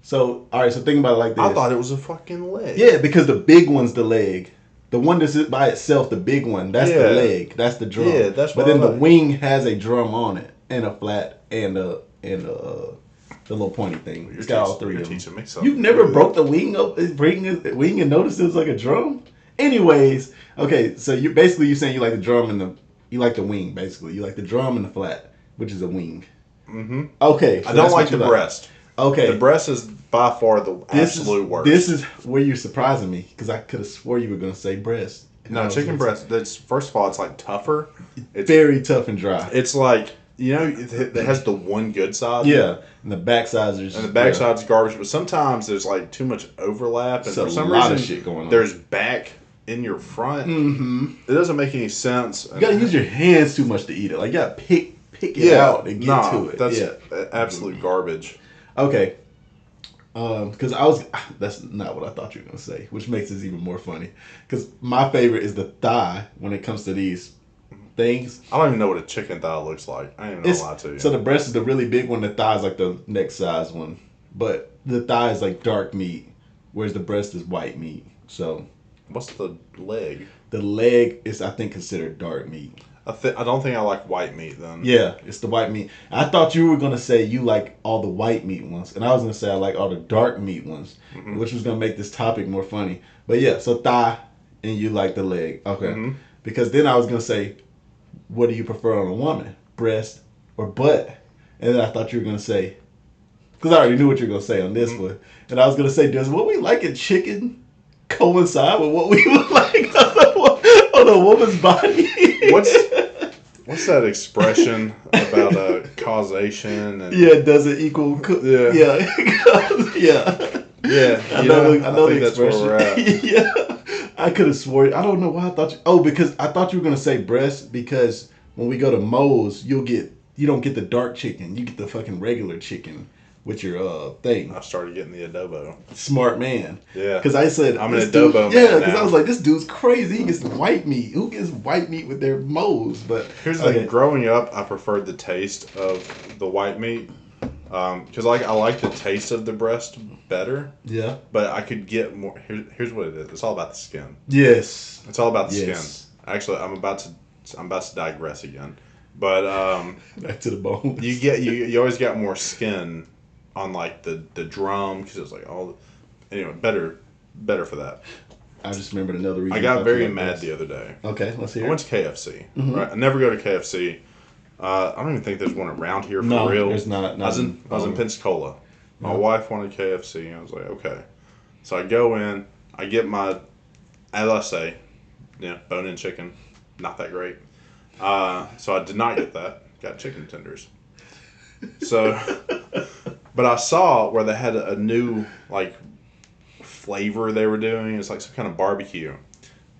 So, all right, so think about it like this. I thought it was a fucking leg. Yeah, because the big one's the leg. The one that's by itself, the big one, that's the leg. That's the drum. Yeah, that's but what then I the like. wing has a drum on it and a flat and the little pointy thing. It's got all three of them. Teaching me something. You've never broke the wing up, breaking the wing and noticed it was like a drum. Anyways, okay, so you're saying you like the drum and you like the wing. Basically, you like the drum and the flat, which is a wing. Mm-hmm. Okay, so I don't like the breast. Okay, the breast is by far the absolute worst. This is where you're surprising me because I could have swore you were going to say breast. No, chicken breast. That's first of all, it's like tougher. It's very tough and dry. It's like it has the one good side. Yeah, and the back sides are. And the back side's garbage, but sometimes there's like too much overlap, and for some reason, shit going on. There's back in your front. Mm-hmm. It doesn't make any sense. You gotta use your hands too much to eat it. Like you gotta pick it out and get to it. That's absolute garbage. Okay. Because that's not what I thought you were gonna say, which makes this even more funny. Because my favorite is the thigh when it comes to these things. I don't even know what a chicken thigh looks like. I ain't even gonna lie to you. So the breast is the really big one. The thigh is like the next size one, but the thigh is like dark meat, whereas the breast is white meat. So what's the leg? The leg is, I think, considered dark meat. I don't think I like white meat then. Yeah, it's the white meat. I thought you were gonna say you like all the white meat ones, and I was gonna say I like all the dark meat ones, which was gonna make this topic more funny. But yeah, so thigh, and you like the leg, okay? Because then I was gonna say, what do you prefer on a woman, breast or butt? And then I thought you were gonna say, because I already knew what you were gonna say on this one, and I was gonna say, does what we like in chicken coincide with what we would like on a woman's body? What's that expression about causation? And does it equal? Yeah. I know the expression. That's where we're at. Yeah, I could have swore. I don't know why I thought you. Oh, because I thought you were gonna say breast. Because when we go to Moe's, you don't get the dark chicken. You get the fucking regular chicken with your thing. I started getting the adobo. Smart man. Yeah. Because I said I'm an adobo man. Yeah, because I was like, this dude's crazy. He gets white meat. Who gets white meat with their Moe's? But here's the thing. Growing up, I preferred the taste of the white meat. Because I like the taste of the breast better. Yeah. But I could get more. Here's what it is. It's all about the skin. Yes. It's all about the skin. Actually, I'm about to digress again. But back to the bone. You always got more skin on like the drum because it was like anyway better for that. I just remembered another reason. I got very mad the other day. Okay, let's hear it. I went to KFC. Right? I never go to KFC. I don't even think there's one around here for real. No, there's not. I was in Pensacola. My wife wanted KFC, and I was like, okay. So I go in. I get my, as I say, bone-in chicken. Not that great. So I did not get that. Got chicken tenders. So, but I saw where they had a new like flavor they were doing. It's like some kind of barbecue,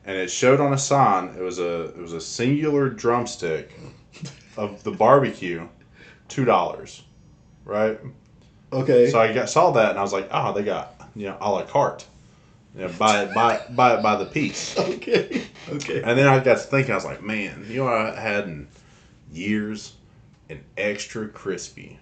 and it showed on a sign. It was a singular drumstick of the barbecue, $2, right? Okay. So I saw that and I was like, they got a la carte. Buy it by the piece. Okay. And then I got to thinking, I was like, man, you know what I had in years? An extra crispy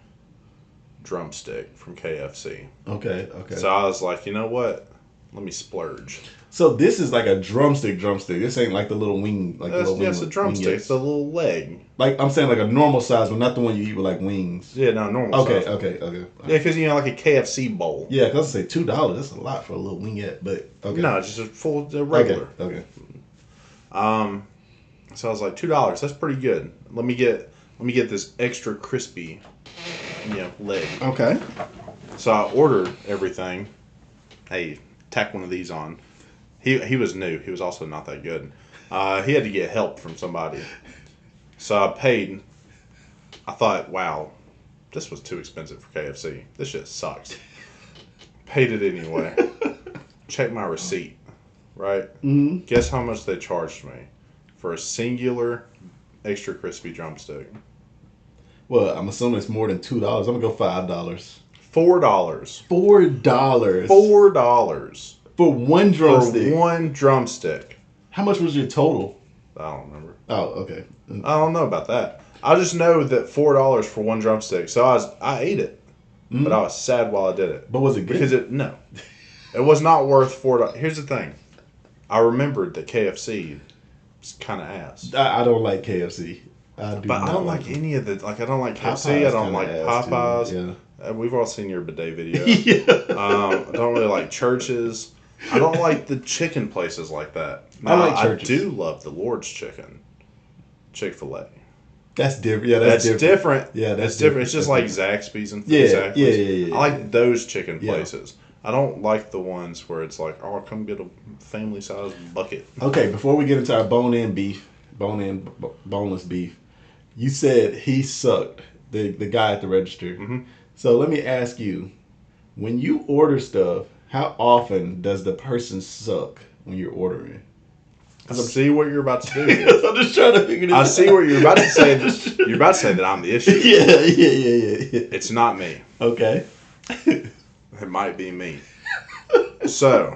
drumstick from KFC. Okay. So I was like, you know what? Let me splurge. So this is like a drumstick. This ain't like the little wing. It's a drumstick. It's the little leg. Like I'm saying, like a normal size, but not the one you eat with like wings. Yeah, no, normal size. Okay. Yeah, because like a KFC bowl. Yeah, because I say $2. That's a lot for a little wingette, but okay. No, it's just a full regular. Okay. So I was like, $2. That's pretty good. Let me get this extra crispy, leg. Okay. So I ordered everything. Hey, tack one of these on. He was new. He was also not that good. He had to get help from somebody. So I paid. I thought, wow, this was too expensive for KFC. This shit sucks. Paid it anyway. Check my receipt, right? Mm-hmm. Guess how much they charged me for a singular extra crispy drumstick? Well, I'm assuming it's more than $2. I'm gonna go $5. $4. $4 for one drumstick. For one drumstick. How much was your total? I don't remember. Oh, okay. I don't know about that. I just know that $4 for one drumstick. So I ate it, but I was sad while I did it. But was it good? Because it was not worth $4. Here's the thing. I remembered that KFC is kind of ass. I don't like KFC. I do But I not don't like any of the, like, I don't like KFC. I Popeyes don't kinda like ass, too. Popeyes. Yeah. We've all seen your bidet video. Yeah. I don't really like Church's. I don't like the chicken places like that. I Now, like Church's. I do love the Lord's Chicken. Chick-fil-A. That's different. Yeah, That's different. Yeah, that's different. It's just like Zaxby's and Zaxby's. I like those chicken places. I don't like the ones where it's like, oh, come get a family-sized bucket. Okay, before we get into our boneless beef, you said he sucked, the guy at the register. Mm-hmm. So let me ask you, when you order stuff, how often does the person suck when you're ordering? I see what you're about to do. I'm just trying to figure this out. I see what you're about to say. You're about to say that I'm the issue. Yeah. It's not me. Okay. It might be me. So,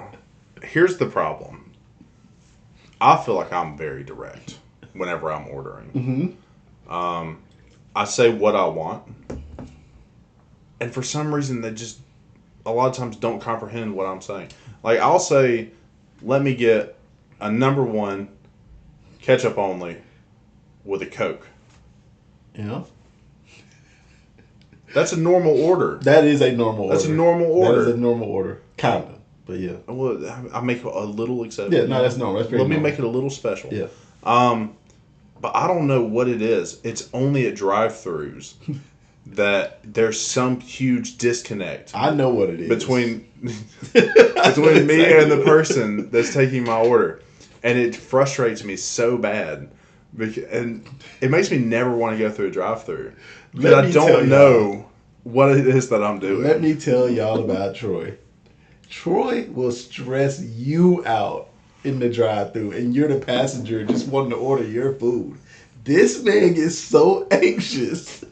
here's the problem. I feel like I'm very direct whenever I'm ordering. Mm-hmm. I say what I want. And for some reason, they just, a lot of times, don't comprehend what I'm saying. Like, I'll say, let me get a number 1 ketchup only with a Coke. Yeah. That's a normal order. That is a normal order. That's a normal order. That is a normal order. Kind of. But yeah. Well, I make a little exception. Yeah, no, that's normal. That's very Let me normal. make it a little special. Yeah. But I don't know what it is. It's only at drive-thrus that there's some huge disconnect. I know what it is. Between Exactly me and the person that's taking my order. And it frustrates me so bad. And it makes me never want to go through a drive-thru. Because I don't know what it is that I'm doing. Let me tell y'all about Troy. Troy will stress you out in the drive-thru, and you're the passenger just wanting to order your food. This man gets so anxious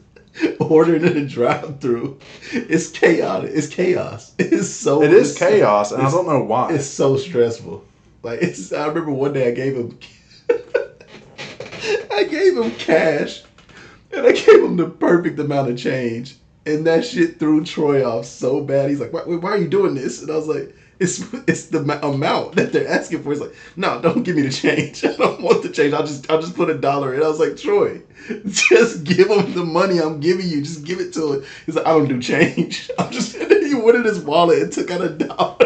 ordering in the drive-thru. It's chaotic. It's chaos. It is chaos, and I don't know why. It's so stressful. Like I remember one day I gave him cash, and I gave him the perfect amount of change. And that shit threw Troy off so bad. He's like, why are you doing this? And I was like, it's the amount that they're asking for. He's like, no, don't give me the change. I don't want the change. I'll just put $1 in. I was like, Troy, just give him the money I'm giving you. Just give it to him. He's like, I don't do change. And then he went in his wallet and took out $1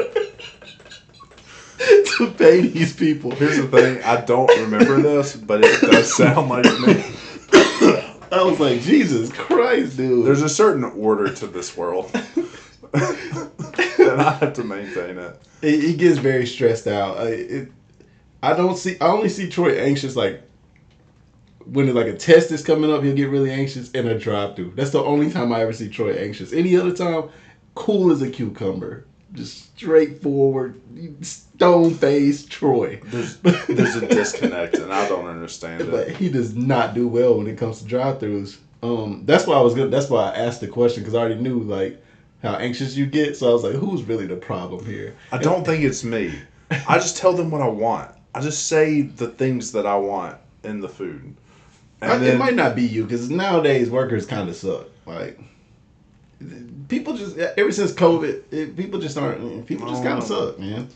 to pay these people. Here's the thing. I don't remember this, but it does sound like me. I was like, Jesus Christ, dude. There's a certain order to this world. And I have to maintain it. He gets very stressed out. I only see Troy anxious like when like a test is coming up, he'll get really anxious in a drive-thru. That's the only time I ever see Troy anxious. Any other time, cool as a cucumber. Just straightforward, stone-faced Troy. There's a disconnect, and I don't understand it. But he does not do well when it comes to drive-thrus. That's why I was good. That's why I asked the question, because I already knew like how anxious you get. So I was like, who's really the problem here? I don't think it's me. I just tell them what I want. I just say the things that I want in the food. And It might not be you, because nowadays workers kind of suck. Like people just ever since COVID, people just aren't. People just kind of suck, man.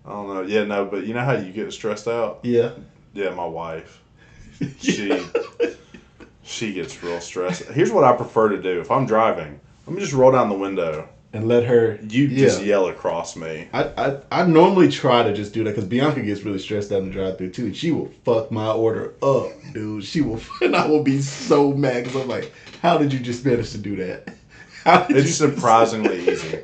I don't know. Yeah, no, but you know how you get stressed out? Yeah. Yeah, my wife. She gets real stressed. Here's what I prefer to do. If I'm driving, let me just roll down the window and let her. Just yell across me. I normally try to just do that because Bianca gets really stressed out in the drive-thru too, and she will fuck my order up, dude. She will, and I will be so mad because I'm like, how did you just manage to do that? It's surprisingly easy.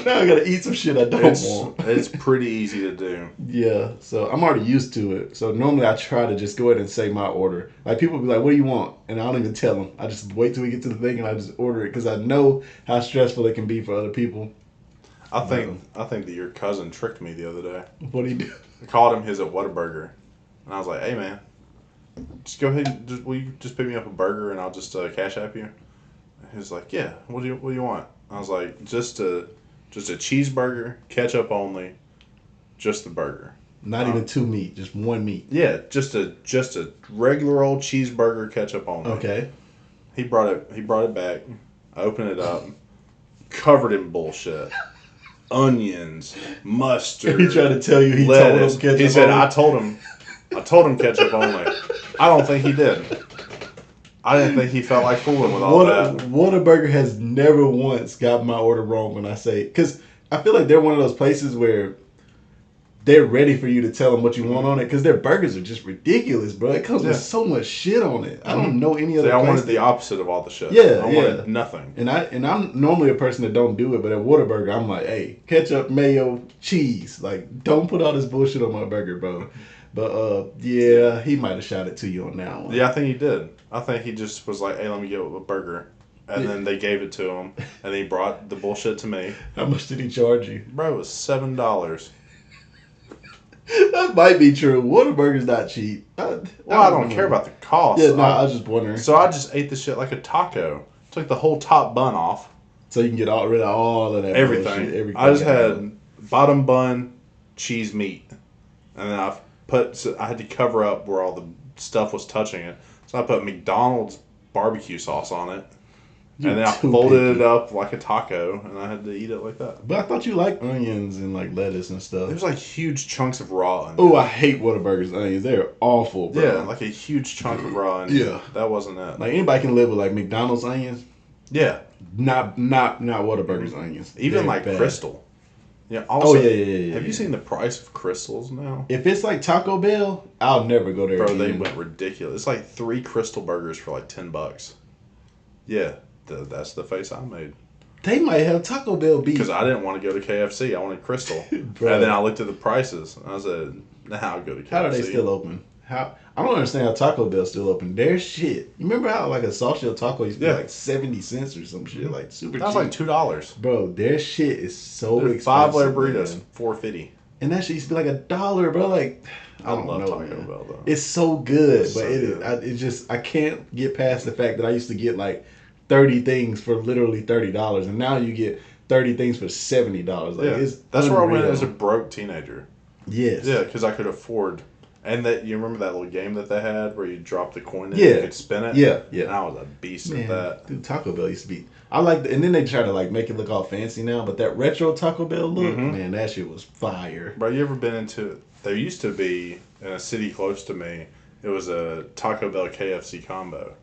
Now I gotta eat some shit I don't want. It's pretty easy to do. Yeah, so I'm already used to it. So normally I try to just go ahead and say my order. Like people be like, "What do you want?" And I don't even tell them. I just wait till we get to the thing and I just order it because I know how stressful it can be for other people. I think that your cousin tricked me the other day. What do you do? I called him his at Whataburger, and I was like, "Hey man, just go ahead. And will you just pick me up a burger and I'll just cash app you?" He was like, "Yeah. What do you want?" I was like, just a cheeseburger, ketchup only, just the burger. Not even two meat, just one meat. Yeah, just a regular old cheeseburger, ketchup only. Okay. He brought it back. I opened it up, covered in bullshit. onions, mustard. He tried to tell you he lettuce. told him ketchup. He said, only. I told him ketchup only. I don't think he did. I didn't think he felt like fooling with all that. Whataburger has never once got my order wrong when I say, because I feel like they're one of those places where they're ready for you to tell them what you want on it, because their burgers are just ridiculous, bro. It comes with so much shit on it. I don't know any other place. I wanted the opposite of all the shit. Yeah, I wanted nothing. And I'm normally a person that don't do it, but at Whataburger, I'm like, hey, ketchup, mayo, cheese. Like, don't put all this bullshit on my burger, bro. But yeah, he might have shot it to you on that one. Yeah, I think he did. I think he just was like, hey, let me get a burger. And then they gave it to him, and he brought the bullshit to me. How much did he charge you? Bro, it was $7. That might be true. Whataburger's not cheap. I don't care about the cost. Yeah, no, I was just wondering. So I just ate the shit like a taco. Took the whole top bun off. So you can get rid of all of that Everything. Everything. I just had bottom bun, cheese, meat. And then I had to cover up where all the stuff was touching it. So I put McDonald's barbecue sauce on it. And then I folded it up like a taco, and I had to eat it like that. But I thought you liked onions and like lettuce and stuff. There's like huge chunks of raw onions. Oh, I hate Whataburger's onions. They're awful, bro. Yeah, like a huge chunk of raw onions. Yeah. That wasn't it. Like anybody can live with like McDonald's onions. Yeah. Not Whataburger's onions. Even They're like bad. Crystal. Yeah. Also, yeah. Have you seen the price of Crystals now? If it's like Taco Bell, I'll never go there. Bro, again. they went ridiculous. It's like 3 Crystal burgers for like $10. Yeah. That's the face I made. They might have Taco Bell beef. Because I didn't want to go to KFC. I wanted Crystal. And then I looked at the prices. And I said, nah, I'll go to KFC. How are they still open? I don't understand how Taco Bell's still open. Their shit. You remember how like a soft shell taco used to be like 70 cents or some shit? Like super cheap. That was like $2. Bro, their shit is so expensive. 5-layer burritos, $4.50. And that shit used to be like $1, bro. Like, I don't love know, Taco man. Bell, though. It's so good, It's but so it just I can't get past the fact that I used to get like 30 things for literally $30, and now you get 30 things for $70. Like, that's unreal. where I went as a broke teenager. Yes. Yeah, because I could afford. And that you remember that little game that they had where you drop the coin in and Yeah. you could spin it? Yeah. And I was a beast at that. Dude, Taco Bell used to be. I like, and then they try to like make it look all fancy now, but that retro Taco Bell look, man, that shit was fire. Bro, you ever been into? There used to be in a city close to me. It was a Taco Bell KFC combo.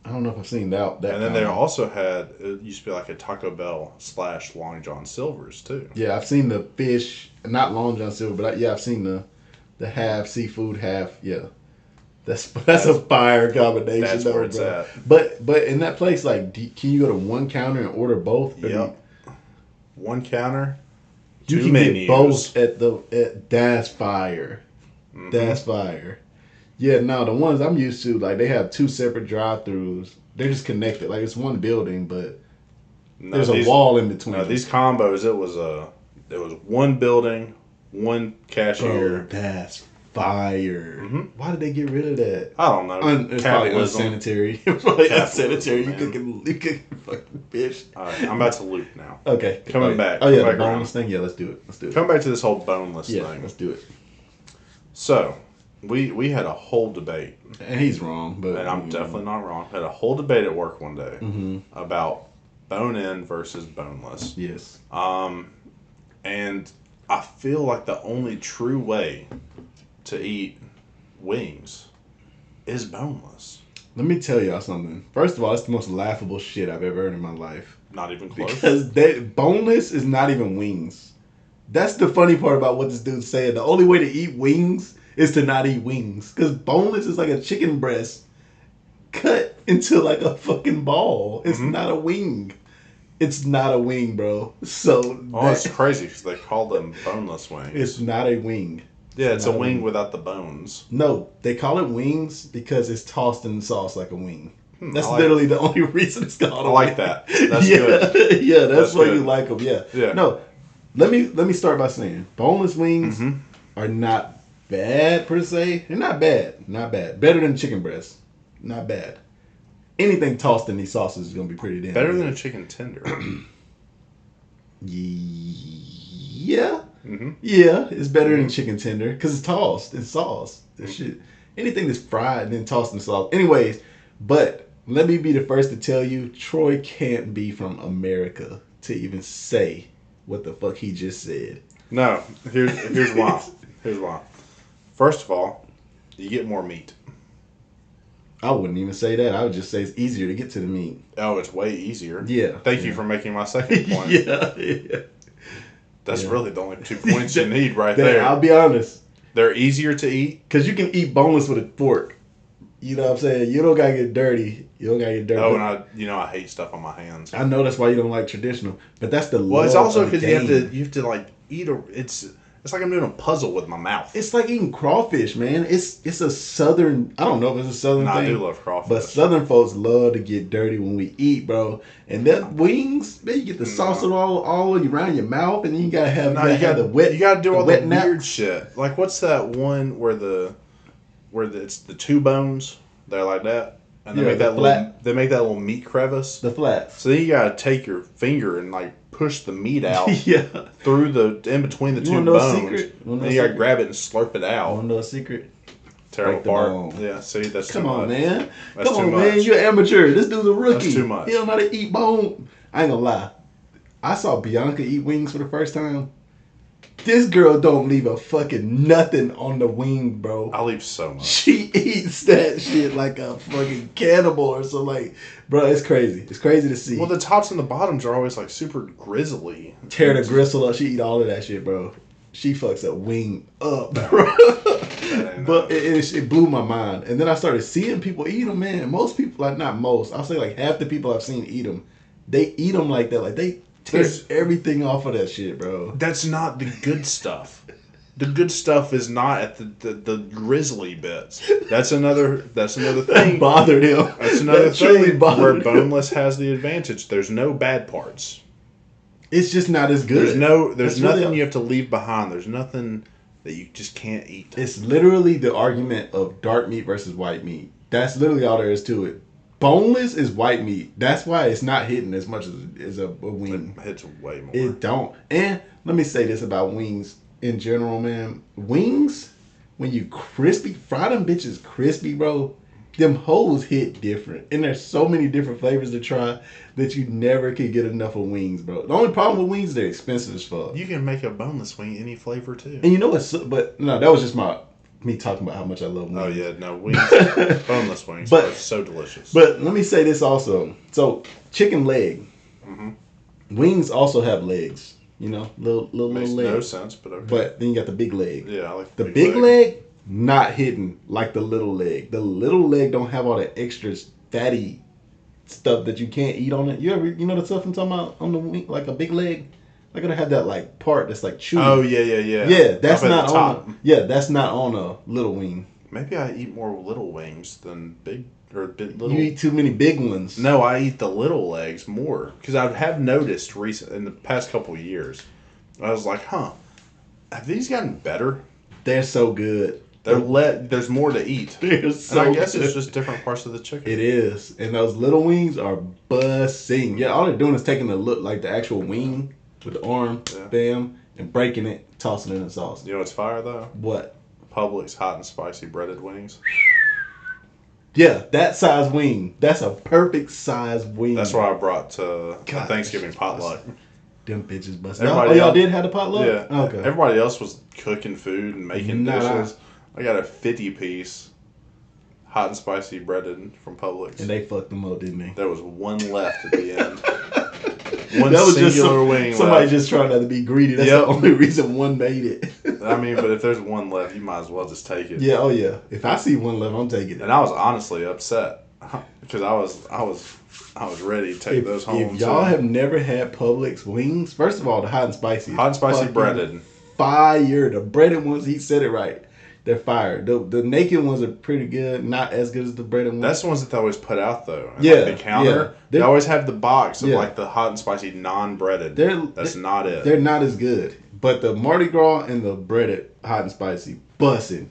I don't know if I've seen that. And then they also had, it used to be like a Taco Bell / Long John Silver's too. Yeah, I've seen the fish, not Long John Silver, but I've seen the half seafood, half That's a fire combination. That's though, where it's bro. at. But in that place, like, can you go to one counter and order both? Yep. One counter. You 2 can menus. get both at that's fire. That's fire. Yeah, no, the ones I'm used to, like, they have 2 separate drive-throughs. They're just connected. Like, it's one building, but there's a wall in between. No, these combos, it was one building, one cashier. Bro, that's fire. Why did they get rid of that? I don't know. It's probably unsanitary. It's probably unsanitary. You man. cooking fucking fish. All right, I'm about to loop now. Okay. Coming back. Oh, yeah, Come the back around. boneless thing? Yeah, let's do it. Come back to this whole boneless Yeah, thing. let's do it. So, we had a whole debate. And he's wrong, but... And I'm definitely not wrong. Had a whole debate at work one day about bone-in versus boneless. Yes. And I feel like the only true way to eat wings is boneless. Let me tell y'all something. First of all, it's the most laughable shit I've ever heard in my life. Not even close. Because boneless is not even wings. That's the funny part about what this dude's saying. The only way to eat wings is to not eat wings. Because boneless is like a chicken breast cut into like a fucking ball. It's not a wing. It's not a wing, bro. So it's crazy because they call them boneless wings. It's not a wing. Yeah, it's a wing without the bones. No, they call it wings because it's tossed in sauce like a wing. That's like literally the only reason it's called. I like that. That's yeah, good. Yeah, that's why good. you like them. Yeah. Yeah. No, let me start by saying boneless wings are not bad per se. They're not bad. Not bad. Better than chicken breast. Not bad. Anything tossed in these sauces is gonna be pretty damn Better good. than a chicken tender. Yeah. Yeah, it's better than chicken tender because it's tossed in sauce. This shit. Anything that's fried and then tossed in sauce. Anyways, but let me be the first to tell you, Troy can't be from America to even say what the fuck he just said. No, here's why. Here's why. First of all, you get more meat. I wouldn't even say that. I would just say it's easier to get to the meat. Oh, it's way easier. Yeah. Thank you for making my second point. yeah. That's really the only 2 points you need right there. I'll be honest. They're easier to eat. Because you can eat boneless with a fork. You know what I'm saying? You don't got to get dirty. Oh, and I hate stuff on my hands. I know that's why you don't like traditional. But that's the Well, it's also because you have to like eat it's like I'm doing a puzzle with my mouth. It's like eating crawfish, man. It's a southern. I don't know if it's a southern thing. I do love crawfish, but southern folks love to get dirty when we eat, bro. And then wings, man, you get the sauce all around your mouth, and then you gotta have the wet. You gotta do all the naps. weird shit. Like what's that one where it's the two bones? They're like that, and they make that little meat crevice. The flats. So then you gotta take your finger and like push the meat out through in between the two bones. And you gotta grab it and slurp it out. Want to know a secret? Terrible part. Yeah, see, that's too much. Come on, man. That's Come on, man. You're an amateur. This dude's a rookie. That's too much. He don't know how to eat bone. I ain't gonna lie. I saw Bianca eat wings for the first time. This girl don't leave a fucking nothing on the wing, bro. I leave so much. She eats that shit like a fucking cannibal or so. Like, bro, it's crazy. It's crazy to see. Well, the tops and the bottoms are always like super grizzly. Tear the gristle up. She eat all of that shit, bro. She fucks a wing up, bro. But it blew my mind. And then I started seeing people eat them, man. Most people, like not most, I'll say like half the people I've seen eat them, they eat them like that. Like they tear everything off of that shit, bro. That's not the good stuff. The good stuff is not at the grizzly bits. That's another thing. That bothered him. That's another thing where Boneless has the advantage. There's no bad parts. It's just not as good. There's nothing you have to leave behind. There's nothing that you just can't eat. It's literally the argument of dark meat versus white meat. That's literally all there is to it. Boneless is white meat. That's why it's not hitting as much as a wing. It hits way more. It don't. And let me say this about wings in general, man. Wings, when you fry them bitches crispy, bro, them hoes hit different. And there's so many different flavors to try that you never can get enough of wings, bro. The only problem with wings, they're expensive as fuck. You can make a boneless wing any flavor too. And you know what? But no, that was just me talking about how much I love wings. Oh yeah, no wings. Boneless wings are so delicious. But let me say this also. So chicken leg. Mm-hmm. Wings also have legs. You know, little Makes legs. no sense, but okay. But then you got the big leg. Yeah, I like the big leg. Not hitting like the little leg. The little leg don't have all the extra fatty stuff that you can't eat on it. You know the stuff I'm talking about on the wing, like a big leg. They're gonna have that like part that's like chewy. Oh yeah. Yeah, that's not on. That's not on a little wing. Maybe I eat more little wings than big or little. You eat too many big ones. No, I eat the little legs more because I have noticed in the past couple of years. I was like, have these gotten better? They're so good. There's more to eat. And I guess it's just different parts of the chicken. It is. And those little wings are bussing. Yeah, all they're doing is taking the actual wing with the arm, bam, and breaking it, tossing it in the sauce. You know what's fire though? What? Publix hot and spicy breaded wings. Yeah, that size wing. That's a perfect size wing. That's what I brought to Thanksgiving potluck. Them bitches busting. Y'all did have the potluck? Yeah. Okay. Everybody else was cooking food and making dishes. I got a 50-piece hot and spicy breaded from Publix. And they fucked them up, didn't they? There was one left at the end. One that was singular wing somebody left. just trying not to be greedy. That's the only reason one made it. I mean, but if there's one left, you might as well just take it. Yeah, oh yeah. If I see one left, I'm taking it. And I was honestly upset because I was ready to take those home. If y'all have never had Publix wings, first of all, the hot and spicy breaded. Fire. The breaded ones, he said it right. They're fire. The naked ones are pretty good. Not as good as the breaded ones. That's the ones that they always put out though. And yeah. Like the counter. Yeah. They always have the box of like the hot and spicy non-breaded. That's not it. They're not as good. But the Mardi Gras and the breaded hot and spicy, bussin'.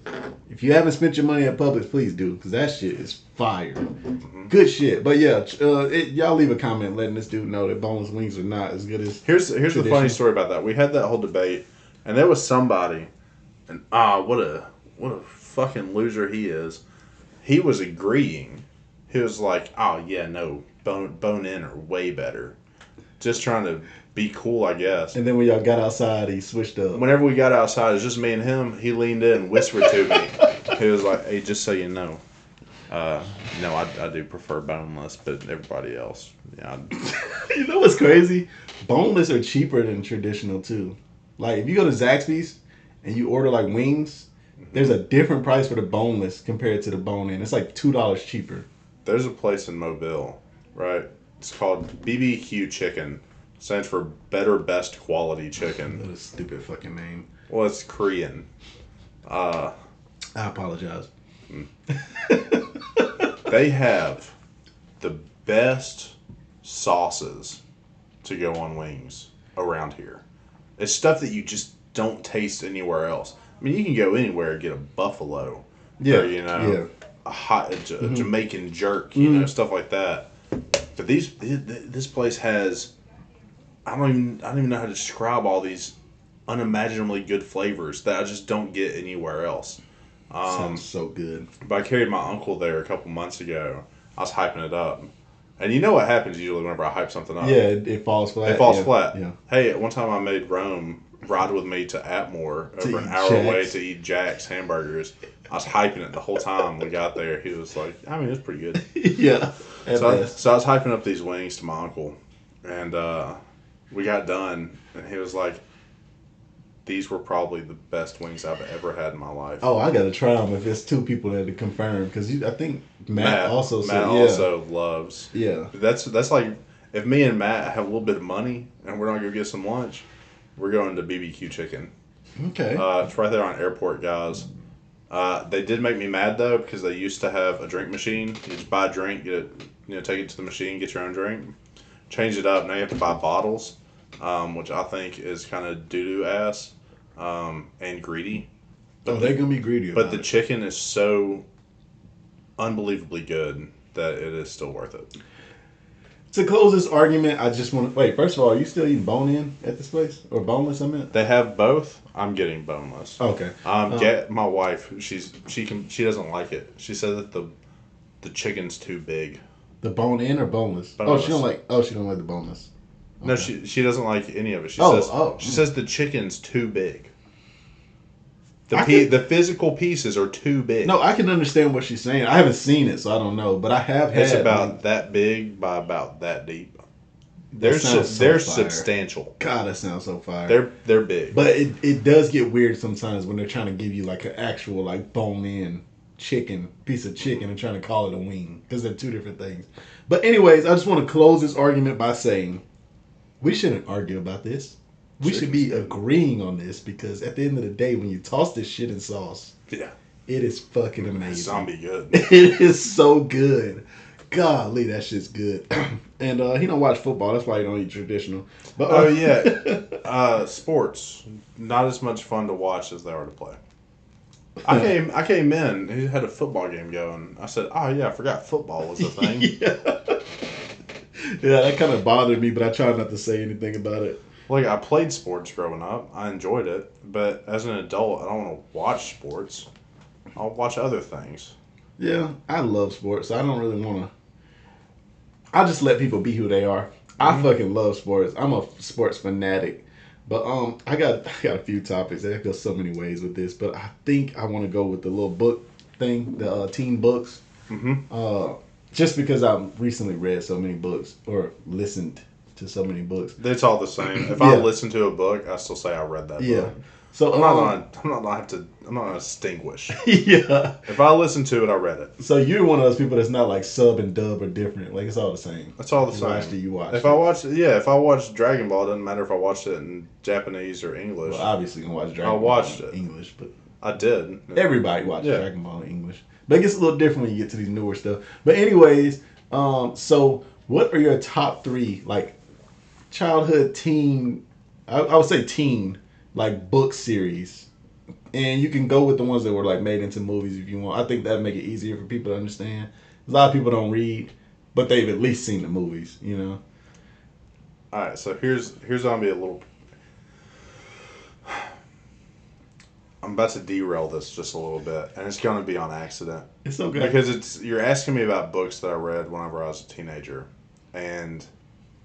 If you haven't spent your money at Publix, please do, because that shit is fire. Mm-hmm. Good shit. But yeah, y'all leave a comment letting this dude know that boneless wings are not as good as Here's the funny story about that. We had that whole debate, and there was somebody, and what a fucking loser he is. He was agreeing. He was like, oh yeah, no, bone in are way better. just trying to be cool, I guess. And then when y'all got outside, he switched up. Whenever we got outside, it was just me and him. He leaned in and whispered to me. He was like, "Hey, just so you know, I do prefer boneless, but everybody else, yeah." You know what's crazy? Boneless are cheaper than traditional too. Like if you go to Zaxby's and you order like wings, there's a different price for the boneless compared to the bone-in. It's like $2 cheaper. There's a place in Mobile, right? It's called BBQ Chicken. Stands for Better Best Quality Chicken. What a stupid fucking name. Well, it's Korean. I apologize. They have the best sauces to go on wings around here. It's stuff that you just don't taste anywhere else. I mean, you can go anywhere and get a buffalo. Yeah. Or, a Jamaican jerk, stuff like that. But this place has, I don't even know how to describe all these unimaginably good flavors that I just don't get anywhere else. Sounds so good. But I carried my uncle there a couple months ago. I was hyping it up. And you know what happens usually whenever I hype something up? Yeah, it falls flat. It falls flat. Yeah. Hey, at one time I made Rome ride with me to Atmore over an hour away to eat Jack's hamburgers. I was hyping it the whole time we got there. He was like, I mean, it's pretty good. Yeah. So I was hyping up these wings to my uncle. And we got done. And he was like, these were probably the best wings I've ever had in my life. Oh, I gotta try them if it's two people that to confirm because I think Matt also loves. Yeah, that's like if me and Matt have a little bit of money and we're not gonna get some lunch, we're going to BBQ Chicken. Okay. It's right there on Airport, guys. They did make me mad though because they used to have a drink machine. You just buy a drink, get it, take it to the machine, get your own drink. Change it up. Now you have to buy bottles, which I think is kind of doo-doo ass. And greedy. But they're gonna be greedy. But the chicken is so unbelievably good that it is still worth it. To close this argument, I just want to wait. First of all, are you still eating bone-in at this place or boneless? I meant they have both. I'm getting boneless. Okay. My wife, she doesn't like it. She said that the chicken's too big. The bone-in or boneless? Boneless. She don't like the boneless. Okay. No, she doesn't like any of it. She says the chicken's too big. The physical pieces are too big. No, I can understand what she's saying. I haven't seen it, so I don't know. But I have had. It's about that big by about that deep. They're substantial. God, that sounds so fire. They're big. But it does get weird sometimes when they're trying to give you like an actual like bone-in piece of chicken and trying to call it a wing because they're two different things. But anyways, I just want to close this argument by saying we shouldn't argue about this. We should be agreeing on this because at the end of the day, when you toss this shit in sauce, yeah, it is fucking amazing. Zombie good. It is so good. Golly, that shit's good. And he don't watch football. That's why he don't eat traditional. But sports not as much fun to watch as they are to play. I came in. He had a football game going. I said, "Oh yeah, I forgot football was a thing." Yeah, that kind of bothered me, but I tried not to say anything about it. Like, I played sports growing up. I enjoyed it. But as an adult, I don't want to watch sports. I'll watch other things. Yeah, I love sports. I don't really want to. I just let people be who they are. I fucking love sports. I'm a sports fanatic. But I got a few topics. I go so many ways with this. But I think I want to go with the little book thing, the teen books. Mm-hmm. Just because I've recently read so many books or listened to so many books. It's all the same. If I listen to a book, I still say I read that book. So I'm not gonna distinguish. Yeah. If I listen to it, I read it. So you're one of those people that's not like sub and dub or different. Like it's all the same. It's all the same. You watch. If I watch Dragon Ball, it doesn't matter if I watched it in Japanese or English. Well, obviously you can watch Dragon Ball. I watched it in English, but I did. Everybody watches Dragon Ball in English, but it gets a little different when you get to these newer stuff. But anyways, so what are your top 3 like childhood teen? I would say teen like book series, and you can go with the ones that were like made into movies if you want. I think that'd make it easier for people to understand. A lot of people don't read, but they've at least seen the movies, you know. All right, so here's gonna be a little. I'm about to derail this just a little bit, and it's gonna be on accident. It's okay because you're asking me about books that I read whenever I was a teenager, and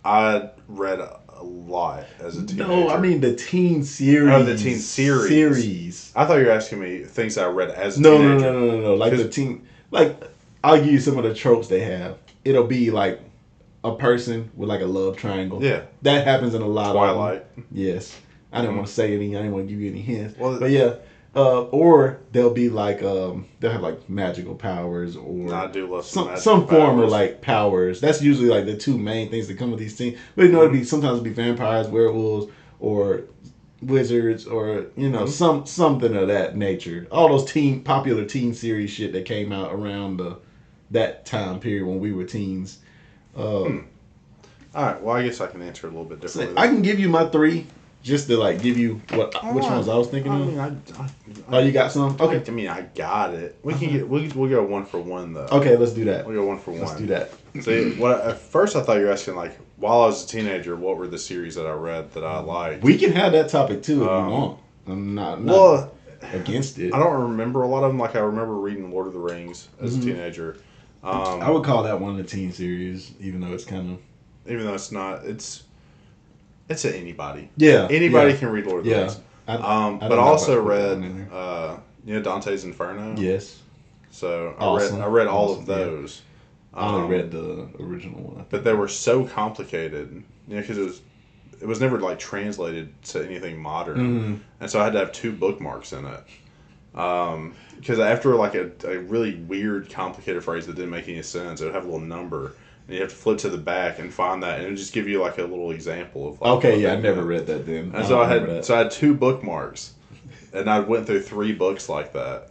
I read a lot as a teenager. No, I mean the teen series. Oh, the teen series. I thought you were asking me things I read as a teenager. No. Like the teen, like I'll give you some of the tropes they have. It'll be like a person with like a love triangle. Yeah, that happens in a lot Twilight. of them. Yes, I didn't want to say any. I didn't want to give you any hints. Well, but yeah, or they'll be like they'll have like magical powers or I do love some form of like powers. That's usually like the two main things that come with these teens. But you know, sometimes it'd be vampires, werewolves, or wizards, or you know, something of that nature. All those popular teen series shit that came out around that time period when we were teens. All right. Well, I guess I can answer a little bit differently. I can give you my 3 just to like give you which ones I was thinking of. You got some? Okay. I mean, I got it. We can get we'll go 1 for 1 though. Okay, let's do that. We'll go 1 for 1. Let's do that. See, at first I thought you were asking like while I was a teenager, what were the series that I read that I liked? We can have that topic too if you want. I'm not against it. I don't remember a lot of them. Like I remember reading Lord of the Rings as a teenager. I would call that one of the teen series, even though it's kind of. Even though it's not, it's to anybody. Yeah, anybody can read Lord of the Rings. But I also read, Dante's Inferno. Yes. So I read all of those. I only read the original one. But they were so complicated, because it was never like translated to anything modern, and so I had to have 2 bookmarks in it. Because after like a really weird, complicated phrase that didn't make any sense, it would have a little number. And you have to flip to the back and find that, and it would just give you like a little example of. Like, okay, yeah, I never read that then. And so I had 2 bookmarks, and I went through 3 books like that.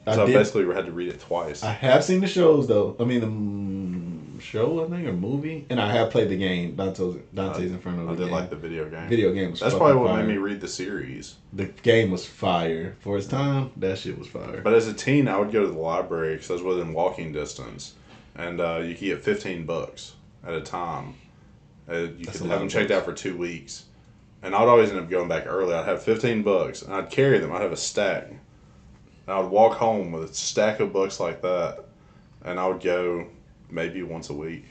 So I basically had to read it twice. I have seen the shows though. I mean, the show I think or movie, and I have played the game Dante's Inferno. I did like the video game. Video game was That's probably what made me read the series. The game was fire for its time. That shit was fire. But as a teen, I would go to the library because I was within walking distance. And you could get 15 books at a time. You could have them checked out for 2 weeks. And I'd always end up going back early. I'd have 15 books, and I'd carry them. I'd have a stack. And I would walk home with a stack of books like that. And I would go maybe once a week.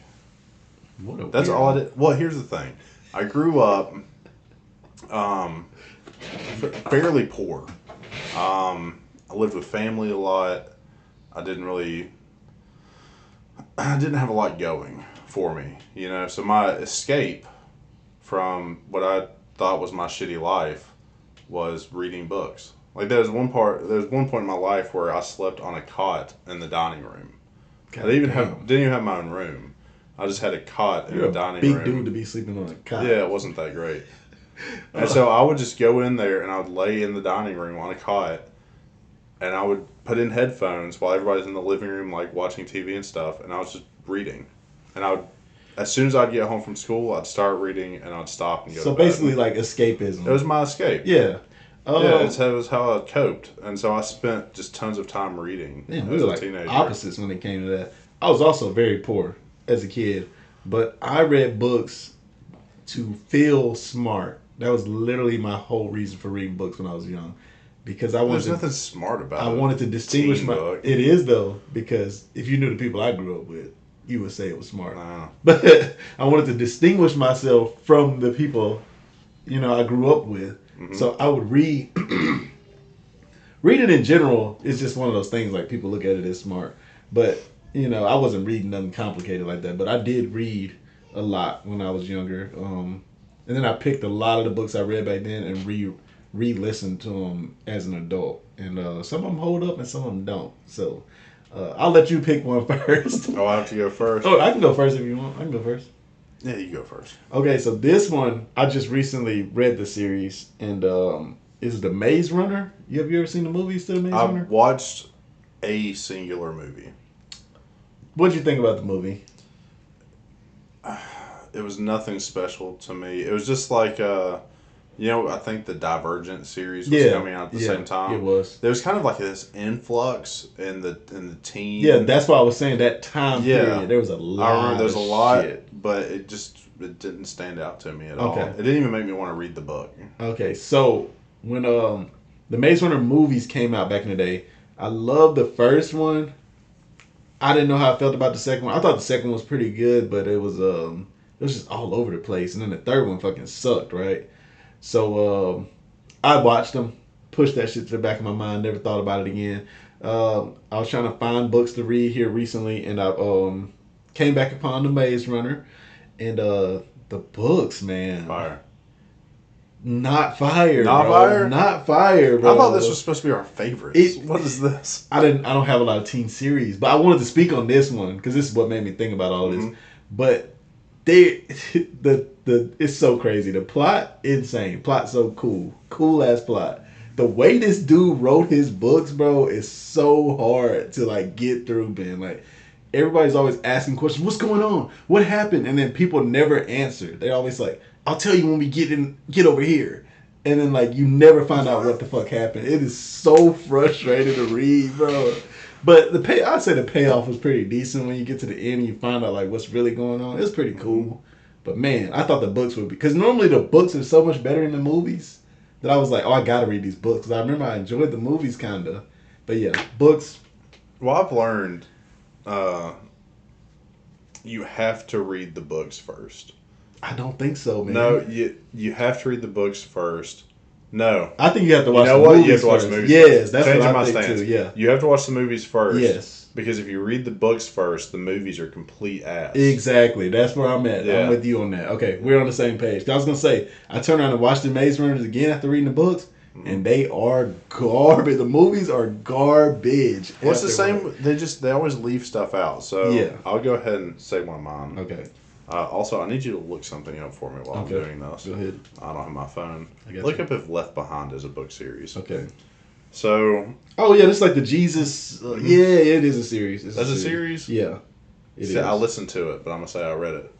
That's all I did. Well, here's the thing. I grew up fairly poor. I lived with family a lot. I didn't have a lot going for me, so my escape from what I thought was my shitty life was reading books. Like there was one point in my life where I slept on a cot in the dining room. I didn't even have my own room. I just had a cot in the dining room. Big dude to be sleeping on a cot. Yeah, it wasn't that great. And so I would just go in there and I would lay in the dining room on a cot, and I would put in headphones while everybody's in the living room, like watching TV and stuff, and I was just reading. And as soon as I'd get home from school, I'd start reading and I'd stop and go. So basically, like escapism. It was my escape. Yeah. It was how I coped, and so I spent just tons of time reading as a teenager. Opposites when it came to that. I was also very poor as a kid, but I read books to feel smart. That was literally my whole reason for reading books when I was young. Because there's nothing smart about it. I wanted to distinguish book. It is though, because if you knew the people I grew up with, you would say it was smart. Nah. But I wanted to distinguish myself from the people, I grew up with. Mm-hmm. So I would read. Reading in general is just one of those things. Like people look at it as smart, but I wasn't reading nothing complicated like that. But I did read a lot when I was younger, and then I picked a lot of the books I read back then and re-listen to them as an adult, and some of them hold up and some of them don't. So I'll let you pick one first. Oh, I have to go first. Oh, I can go first if you want. I can go first. Yeah, you go first. Okay, so this one I just recently read the series, and is The Maze Runner. Have you ever seen the movies to The Maze Runner? I've watched a singular movie. What'd you think about the movie? It was nothing special to me. It was just like I think the Divergent series was coming out at the same time. It was. There was kind of like this influx in the teen. Yeah, that's why I was saying that time period. There was a lot. I remember there's a lot, but it didn't stand out to me at all. It didn't even make me want to read the book. Okay, so when the Maze Runner movies came out back in the day, I loved the first one. I didn't know how I felt about the second one. I thought the second one was pretty good, but it was it was just all over the place. And then the third one fucking sucked, right? So I watched them, pushed that shit to the back of my mind, never thought about it again. I was trying to find books to read here recently, and I came back upon the Maze Runner, and the books, man, Fire. not fire, Not bro. fire? Not fire, bro. I thought this was supposed to be our favorites. What is this? I don't have a lot of teen series, but I wanted to speak on this one because this is what made me think about all this. But it's so crazy. The plot, insane. Plot so cool ass plot. The way this dude wrote his books, bro, is so hard to like get through. Ben, like everybody's always asking questions. What's going on? What happened? And then people never answer. They're always like, "I'll tell you when we get over here." And then like you never find out what the fuck happened. It is so frustrating to read, bro. But I'd say the payoff was pretty decent when you get to the end and you find out like what's really going on. It's pretty cool. But man, I thought the books would be, because normally the books are so much better than the movies that I was like, oh, I gotta read these books because I remember I enjoyed the movies kinda. But yeah, books. Well, I've learned you have to read the books first. I don't think so, man. No, you have to read the books first. No. I think you have to watch You know the what? movies You have to watch first. the movies Yes, first. that's Changing what I my think stance. too, yeah. You have to watch the movies first. Yes. Because if you read the books first, the movies are complete ass. Exactly. That's where I'm at. Yeah. I'm with you on that. Okay, we're on the same page. I was going to say, I turned around and watched the Maze Runners again after reading the books, and they are garbage. The movies are garbage. Well, it's the same. They always leave stuff out. So Yeah. I'll go ahead and say one of mine. Okay. Also, I need you to look something up for me while I'm doing this. Go ahead. I don't have my phone. got Look you. up if Left Behind is a book series. Okay. So Oh, yeah, that's like the Jesus. Yeah, it is a series. It's that's a series? Yeah. It is. I listened to it, but I'm going to say I read it.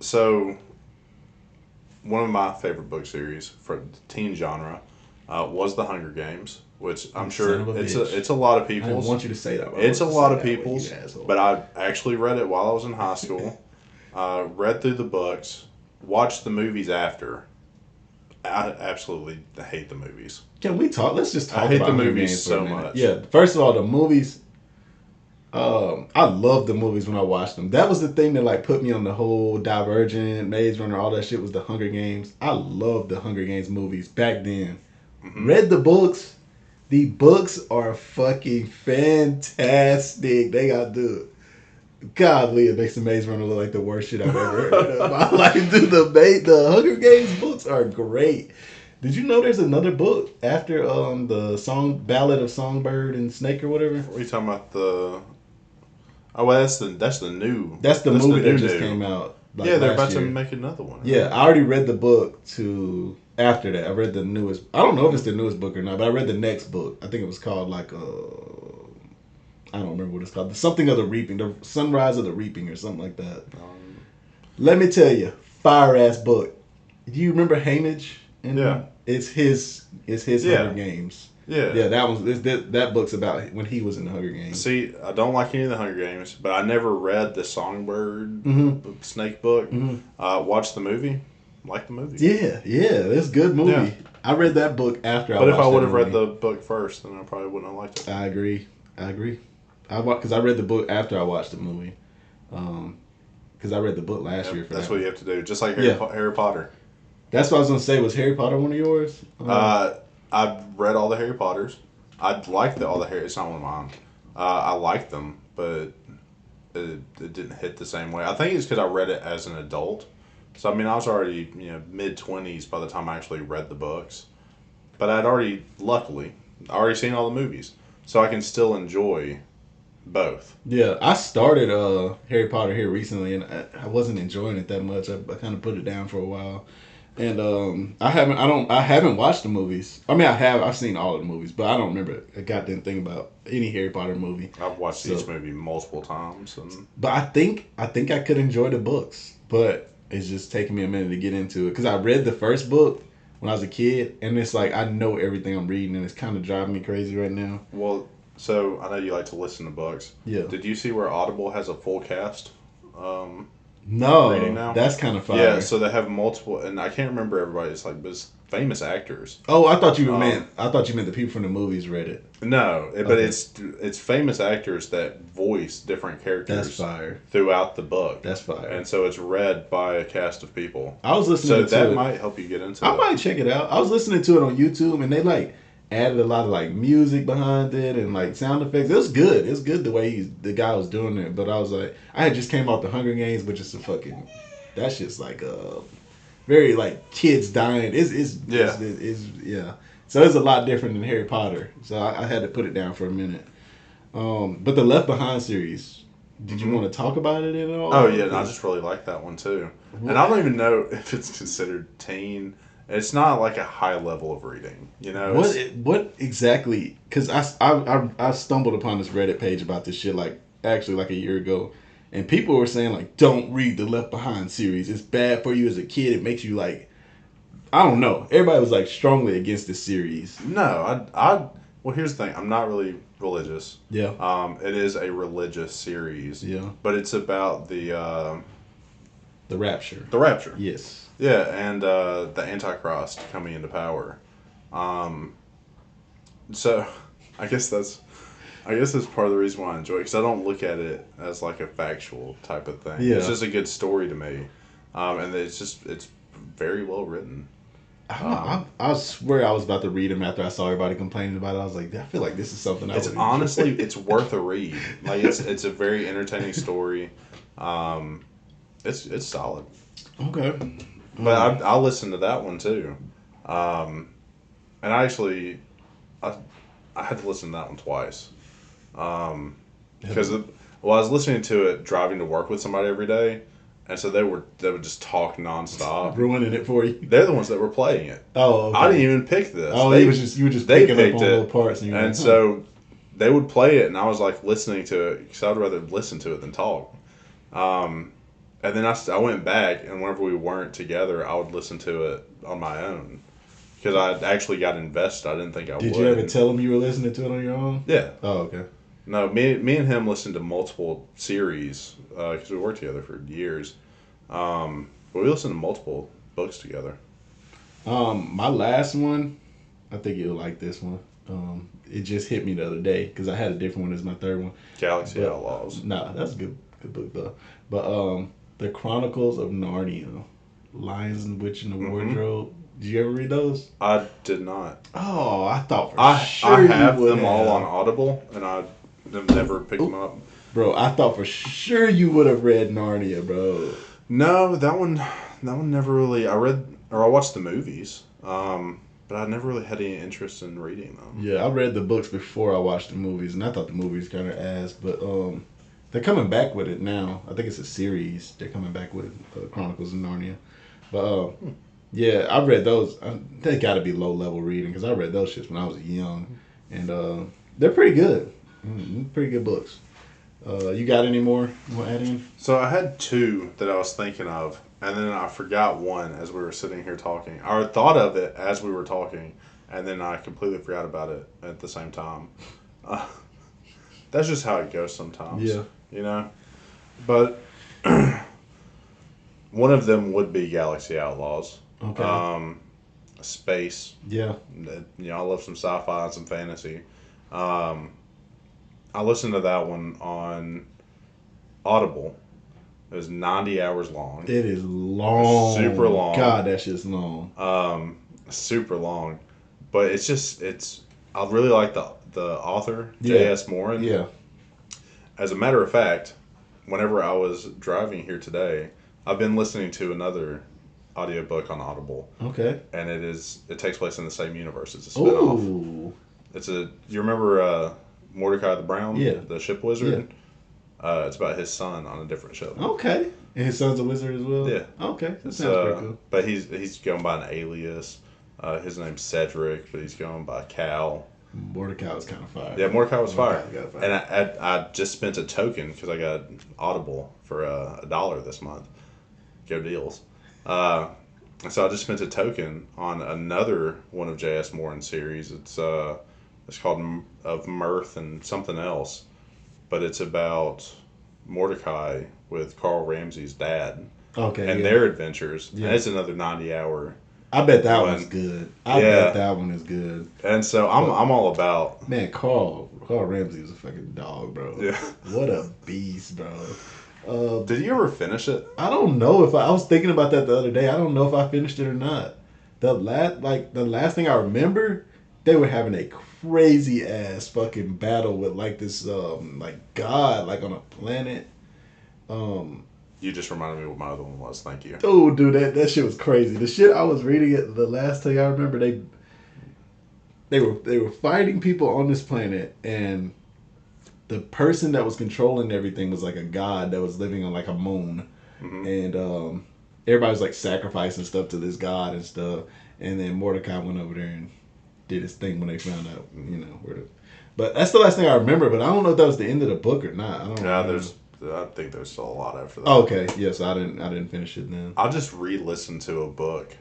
So one of my favorite book series for the teen genre was The Hunger Games, which I'm sure Son of a it's bitch. a lot of I people's. didn't want you to say that. but I It's a wanted to lot say of that way, people's, you asshole. but I actually read it while I was in high school. Read through the books, watched the movies after. I absolutely hate the movies. Can we talk? Let's just talk I hate about the Hunger movies Games for so a minute. much. Yeah, first of all, the movies. I loved the movies when I watched them. That was the thing that like put me on the whole Divergent, Maze Runner, all that shit was the Hunger Games. I loved the Hunger Games movies back then. Read the books. The books are fucking fantastic. They got the Godly, it makes the Maze Runner look like the worst shit I've ever heard of. I like, dude, the Hunger Games books are great. Did you know there's another book after the Ballad of Songbird and Snake or whatever? What are you talking about? Oh, well, that's the new. That's the movie that just came out. Like, yeah, they're last about year. to make another one. Yeah, I already read the book after that. I read the newest. I don't know if it's the newest book or not, but I read the next book. I think it was called like I don't remember what it's called. Something of the Reaping, the Sunrise of the Reaping, or something like that. Let me tell you, fire ass book. Do you remember Hamage? Yeah. It's his Hunger Games. Yeah. Yeah, that book's about when he was in the Hunger Games. See, I don't like any of the Hunger Games, but I never read the Songbird Snake book. Watched the movie. Like the movie. Yeah, it's a good movie. Yeah. I read that book after But if I would have movie. read the book first, then I probably wouldn't have liked it. I agree. Because I read the book after I watched the movie. Because I read the book last year for That's that. what you have to do. Just like Harry Potter. That's what I was going to say. Was Harry Potter one of yours? I've read all the Harry Potters. I like all the Harry. It's not one of mine. I liked them, but it didn't hit the same way. I think it's because I read it as an adult. So I mean, I was already mid-20s by the time I actually read the books. But I'd already seen all the movies, so I can still enjoy both. Yeah, I started Harry Potter here recently, and I wasn't enjoying it that much. I kind of put it down for a while. And I haven't watched the movies. I mean, I've seen all of the movies, but I don't remember a goddamn thing about any Harry Potter movie. I've watched each movie multiple times, but I think I could enjoy the books, but it's just taking me a minute to get into it because I read the first book when I was a kid, and it's like I know everything I'm reading, and it's kind of driving me crazy right now. Well, so I know you like to listen to books. Yeah. Did you see where Audible has a full cast reading No, now. that's kind of Yeah, fire. so they have multiple, and I can't remember everybody's like, but it's famous actors. Oh, I thought you Um, meant. I thought you meant the people from the movies read it. no, but Okay, it's famous actors that voice different that's characters fire. throughout the book, That's fire. and so it's read by a cast of people. I was listening So to that it. might help you get I into it. might check it out. I was listening to it on YouTube, and they like added a lot of like music behind it and like sound effects. It was good. It was good the way the guy was doing it. But I was like, I had just came off the Hunger Games, which is a fucking that shit's like very like kids dying. Yeah. It's yeah. So it's a lot different than Harry Potter. So I had to put it down for a minute. But the Left Behind series, did you Mhm. want to talk about it at all? Oh yeah, and I just really like that one too. And I don't even know if it's considered teen. It's not like a high level of reading, you know. What exactly? Because I stumbled upon this Reddit page about this shit like actually like a year ago, and people were saying like don't read the Left Behind series. It's bad for you as a kid. It makes you like I don't know. Everybody was like strongly against this series. No, I well, here's the thing. I'm not really religious. Yeah, It is a religious series, yeah. but it's about The Rapture. the rapture. Yes. Yeah, and the Antichrist coming into power. Um, so I guess that's part of the reason why I enjoy it because I don't look at it as like a factual type of thing. Yeah. It's just a good story to me, and it's very well written. I swear I was about to read them after I saw everybody complaining about it. I was like, I feel like this is something I It's would honestly enjoy. it's worth a read. Like it's a very entertaining story. Um, it's solid. Okay. But I listened to that one too, um, and I I had to listen to that one twice because well I was listening to it driving to work with somebody every day, and so they would just talk nonstop. Ruining it for you. They're the ones that were playing it. Oh, okay. I didn't even pick this. Oh, you were just they picking up picked on it, little parts, and you're and like, huh. so they would play it, and I was like listening to it because I'd rather listen to it than talk. And then I went back, and whenever we weren't together, I would listen to it on my own because I actually got invested. I didn't think I would. Did you ever tell him you were listening to it on your own? Yeah. Oh, okay. No, me and him listened to multiple series because we worked together for years. But we listened to multiple books together. My last one, I think you'll like this one. It just hit me the other day because I had a different one as my third one. Galaxy But, Outlaws. Nah, that's a good book though. But the Chronicles of Narnia, Lions and Witch in the Wardrobe. Did you ever read those? I did not. Oh, I thought for I sure have you would them all have. on Audible, and I have never picked them up. Bro, I thought for sure you would have read Narnia, bro. No, that one never really. I watched the movies, but I never really had any interest in reading them. Yeah, I read the books before I watched the movies, and I thought the movies kind of ass. But they're coming back with it now. I think it's a series. They're coming back with Chronicles of Narnia. But yeah, I read those. They got to be low level reading because I read those shits when I was young, and they're pretty good. Pretty good books. You got any more you want to add in? So I had two that I was thinking of, and then I forgot one as we were sitting here talking. I thought of it as we were talking, and then I completely forgot about it at the same time. That's just how it goes sometimes. Yeah. You know? But one of them would be Galaxy Outlaws. Okay. Space. Yeah. I love some sci-fi and some fantasy. I listened to that one on Audible. It was 90 hours long. It is long. Super long. God, that shit's long. Super long. But I really like the author, Yeah. J.S. Morin. Yeah. As a matter of fact, whenever I was driving here today, I've been listening to another audiobook on Audible. Okay. And it takes place in the same universe. It's a spinoff. Ooh. You remember Mordecai the Brown? Yeah. The ship wizard? Yeah. It's about his son on a different ship. Okay. And his son's a wizard as well? Yeah. Okay. That sounds pretty cool. But he's going by an alias. His name's Cedric, but he's going by Cal. Mordecai was kind of fire. Yeah, Mordecai was fire. Mordecai got fire. And I just spent a token because I got Audible for $1 this month. Go deals. So I just spent a token on another one of J.S. Morin's series. It's called Of Mirth and something else, but it's about Mordecai with Carl Ramsey's dad Okay, and yeah. their adventures. Yeah. And it's another 90-hour. I bet that one. one's good. I bet that one is good. And so I'm all about. Man, Carl Ramsey was a fucking dog, bro. Yeah. What a beast, bro. Did you ever finish it? I don't know if I was thinking about that the other day. I don't know if I finished it or not. The last thing I remember, they were having a crazy ass fucking battle with like this like god like on a planet. You just reminded me what my other one was. Thank you. Oh, dude, that shit was crazy. The shit I was reading it the last thing I remember, they were fighting people on this planet, and the person that was controlling everything was like a god that was living on like a moon, and everybody was like sacrificing stuff to this god and stuff. And then Mordecai went over there and did his thing when they found out, where the. But that's the last thing I remember. But I don't know if that was the end of the book or not. I don't. Yeah, I think there's still a lot after that. Oh, okay. Yes, I didn't finish it then. I just re-listened to a book.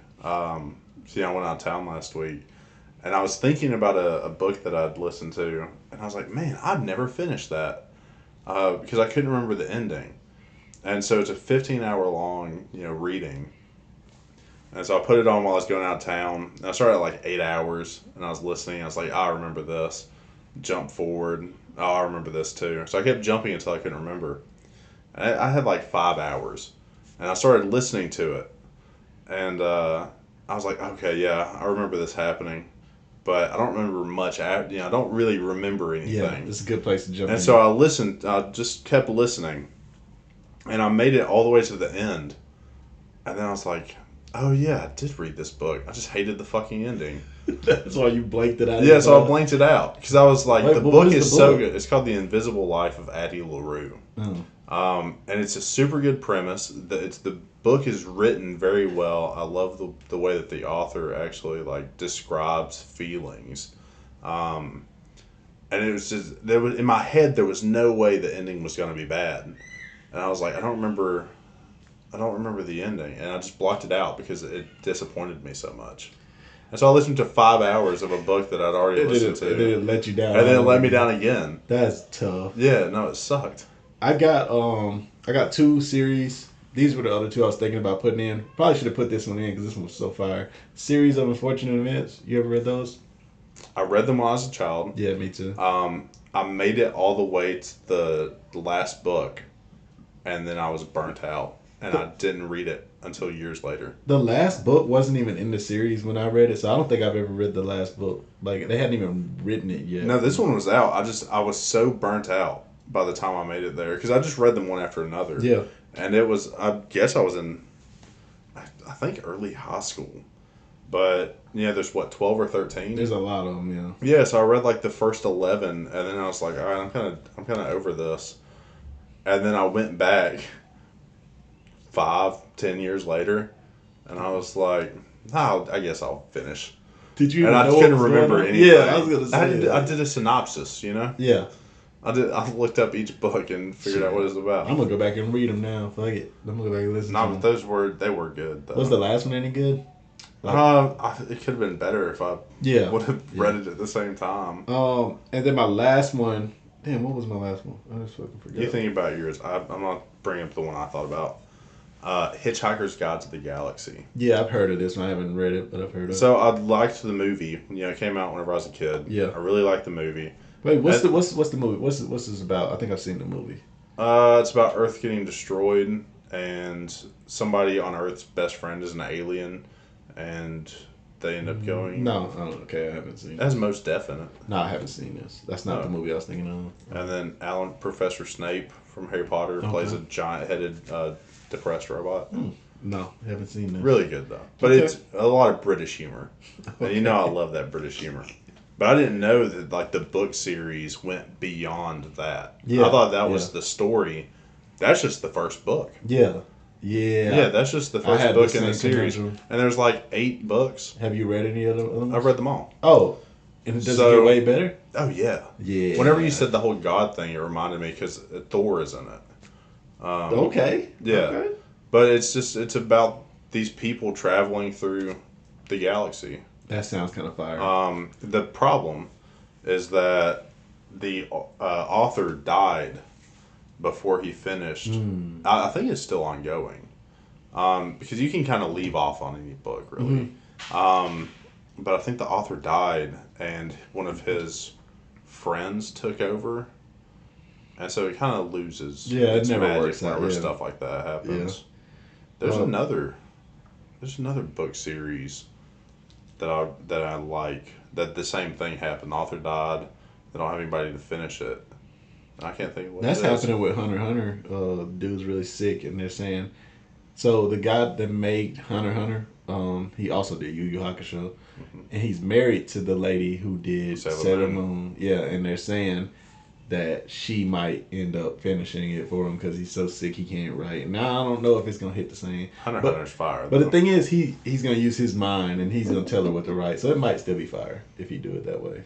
See, I went out of town last week, and I was thinking about a book that I'd listened to, and I was like, man, I've never finished that because I couldn't remember the ending. And so it's a 15-hour long, reading. And so I put it on while I was going out of town. And I started at like 8 hours, and I was listening. I was like, I remember this. Jump forward. Oh, I remember this too. So I kept jumping until I couldn't remember. And I had like 5 hours, and I started listening to it. And I was like, okay, yeah, I remember this happening. But I don't remember much. I don't really remember anything. Yeah, it's a good place to jump in. And so I listened. I just kept listening. And I made it all the way to the end. And then I was like, oh yeah, I did read this book. I just hated the fucking ending. That's why you blanked it out. Yeah, so I blanked it out. Because I was like, the book is so book? good. It's called The Invisible Life of Addie LaRue. Oh. And it's a super good premise. The book is written very well. I love the way that the author actually like describes feelings. And it was just in my head there was no way the ending was going to be bad. And I was like, I don't remember the ending, and I just blocked it out because it disappointed me so much. And so I listened to 5 hours of a book that I'd already listened to. It didn't let you down. And then it let me down again. That's tough. Yeah, no, it sucked. I got 2 series. These were the other 2 I was thinking about putting in. Probably should have put this one in because this one was so fire. Series of Unfortunate Events. You ever read those? I read them when I was a child. Yeah, me too. I made it all the way to the last book, and then I was burnt out, and I didn't read it until years later. The last book wasn't even in the series when I read it, so I don't think I've ever read the last book. Like, they hadn't even written it yet. No, this one was out. I was so burnt out by the time I made it there, because I just read them one after another. Yeah. And it was, I guess I was in, I think, early high school. But, there's 12 or 13? There's a lot of them, yeah. Yeah, so I read like the first 11, and then I was like, all right, I'm kind of over this. And then I went back 5-10 years later, and I was like, I guess I'll finish. Did you? And I couldn't remember anything. Yeah, I was gonna say. I did a synopsis, Yeah. I looked up each book and figured out what it's about. I'm gonna go back and read them now. Fuck it. I'm gonna go back and listen. No, to but them. they were good though. Was the last one any good? It could have been better if I would have read it at the same time. And then my last one. Damn, what was my last one? I just fucking forgot. You think about yours. I'm not bringing up the one I thought about. Hitchhiker's Guide to the Galaxy. Yeah, I've heard of this one. I haven't read it, but I've heard of it. So I liked the movie. It came out whenever I was a kid. Yeah. I really liked the movie. Wait, what's the movie? What's this about? I think I've seen the movie. It's about Earth getting destroyed, and somebody on Earth's best friend is an alien, and they end up going. No, oh, okay, I haven't seen it. It has Mos Def in it. No, I haven't seen this. That's not the movie I was thinking of. And then Professor Snape from Harry Potter plays a giant-headed, depressed robot. No, I haven't seen this. Really good though, but it's a lot of British humor, and I love that British humor. But I didn't know that like the book series went beyond that. Yeah, I thought that was the story. That's just the first book. Yeah. Yeah, that's just the first book in the series. And there's like 8 books. Have you read any of them? I've read them all. Oh, and does it get way better? Oh yeah, yeah. Whenever you said the whole God thing, it reminded me because Thor is in it. Okay. Yeah, okay. But it's about these people traveling through the galaxy. That sounds kind of fire. The problem is that the author died before he finished. I think it's still ongoing. Because you can kind of leave off on any book, really. But I think the author died, and one of his friends took over, and so it kind of loses its it never magic works out. whenever Yeah. stuff like that happens. Yeah. There's another book series that I like, that the same thing happened. The author died. They don't have anybody to finish it. And I can't think of what That's it is. happening with Hunter x Hunter. Dude's really sick, and they're saying. So the guy that made Hunter x Hunter, he also did Yu Yu Hakusho, and he's married to the lady who did Sailor Moon. Yeah, and they're saying that she might end up finishing it for him because he's so sick he can't write. Now I don't know if it's gonna hit the same. Hunter x Hunter's fire. But the thing is, he's gonna use his mind and he's gonna tell her what to write. So it might still be fire if he do it that way.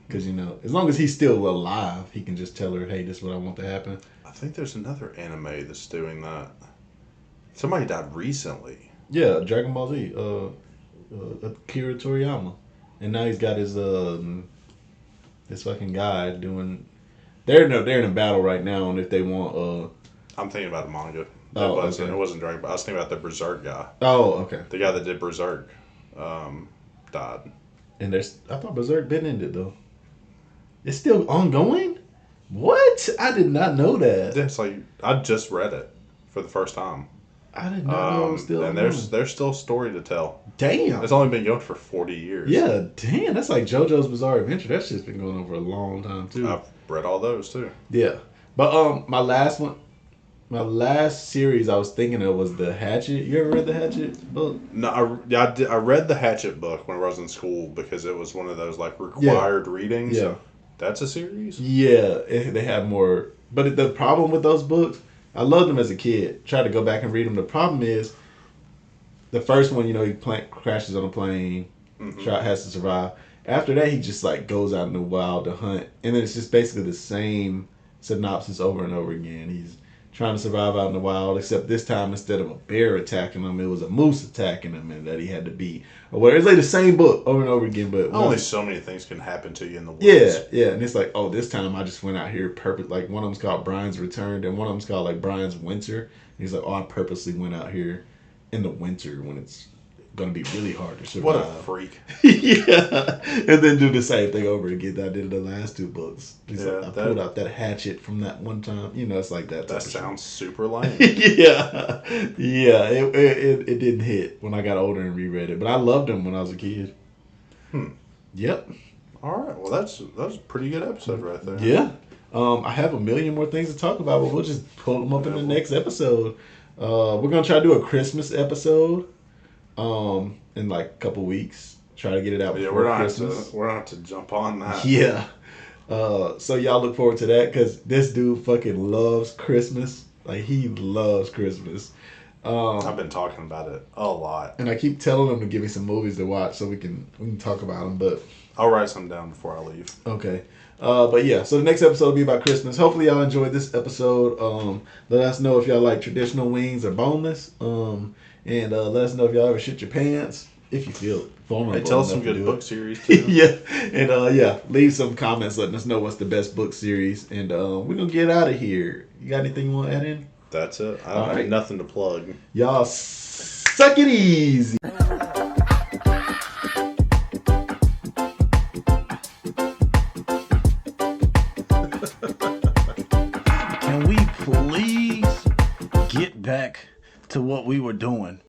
Because as long as he's still alive, he can just tell her, "Hey, this is what I want to happen." I think there's another anime that's doing that. Somebody died recently. Yeah, Dragon Ball Z. Akira Toriyama, and now he's got his this fucking guy doing. They're in a battle right now, and if they want I'm thinking about the manga. It wasn't Dragon Ball. I was thinking about the Berserk guy. Oh, okay. The guy that did Berserk died. And I thought Berserk been ended though. It's still ongoing? What? I did not know that. It's like I just read it for the first time. I did not know it was still and ongoing. there's still a story to tell. Damn. It's only been going for 40 years. Yeah, damn. That's like JoJo's Bizarre Adventure. That shit's been going on for a long time too. I've read all those too. Yeah, but my last series I was thinking of was the Hatchet. You ever read the Hatchet book? No, I read the Hatchet book when I was in school because it was one of those like required readings. Yeah. That's a series? Yeah, they have more. But the problem with those books, I loved them as a kid. Tried to go back and read them. The problem is, the first one, he crashes on a plane, has to survive. After that, he just like goes out in the wild to hunt, and then it's just basically the same synopsis over and over again. He's trying to survive out in the wild, except this time instead of a bear attacking him, it was a moose attacking him, and that he had to beat. Or whatever. It's like the same book over and over again, but only so many things can happen to you in the woods. Yeah, and it's like, oh, this time I just went out here like one of them's called Brian's Return, and one of them's called like Brian's Winter. And he's like, oh, I purposely went out here in the winter when it's gonna be really hard to survive. What a freak! Yeah, and then do the same thing over again that I did in the last two books. He's like, I pulled out that hatchet from that one time. It's like that. That sounds super lame. Yeah. It didn't hit when I got older and reread it, but I loved them when I was a kid. Yep. All right. Well, that was a pretty good episode right there. Yeah. I have a million more things to talk about, but we'll just pull them up in the next episode. We're gonna try to do a Christmas episode. In like a couple weeks, try to get it out before Christmas. We're gonna have to jump on that. Yeah. So y'all look forward to that because this dude fucking loves Christmas. Like he loves Christmas. I've been talking about it a lot, and I keep telling him to give me some movies to watch so we can talk about them. But I'll write some down before I leave. Okay. But yeah, so the next episode will be about Christmas. Hopefully y'all enjoyed this episode. Let us know if y'all like traditional wings or boneless. And let us know if y'all ever shit your pants. If you feel vulnerable. Hey, tell us some good book series too. Yeah. And leave some comments letting us know what's the best book series. And we're going to get out of here. You got anything you want to add in? That's it. I don't have nothing to plug. Y'all suck it easy. Can we please get back to what we were doing?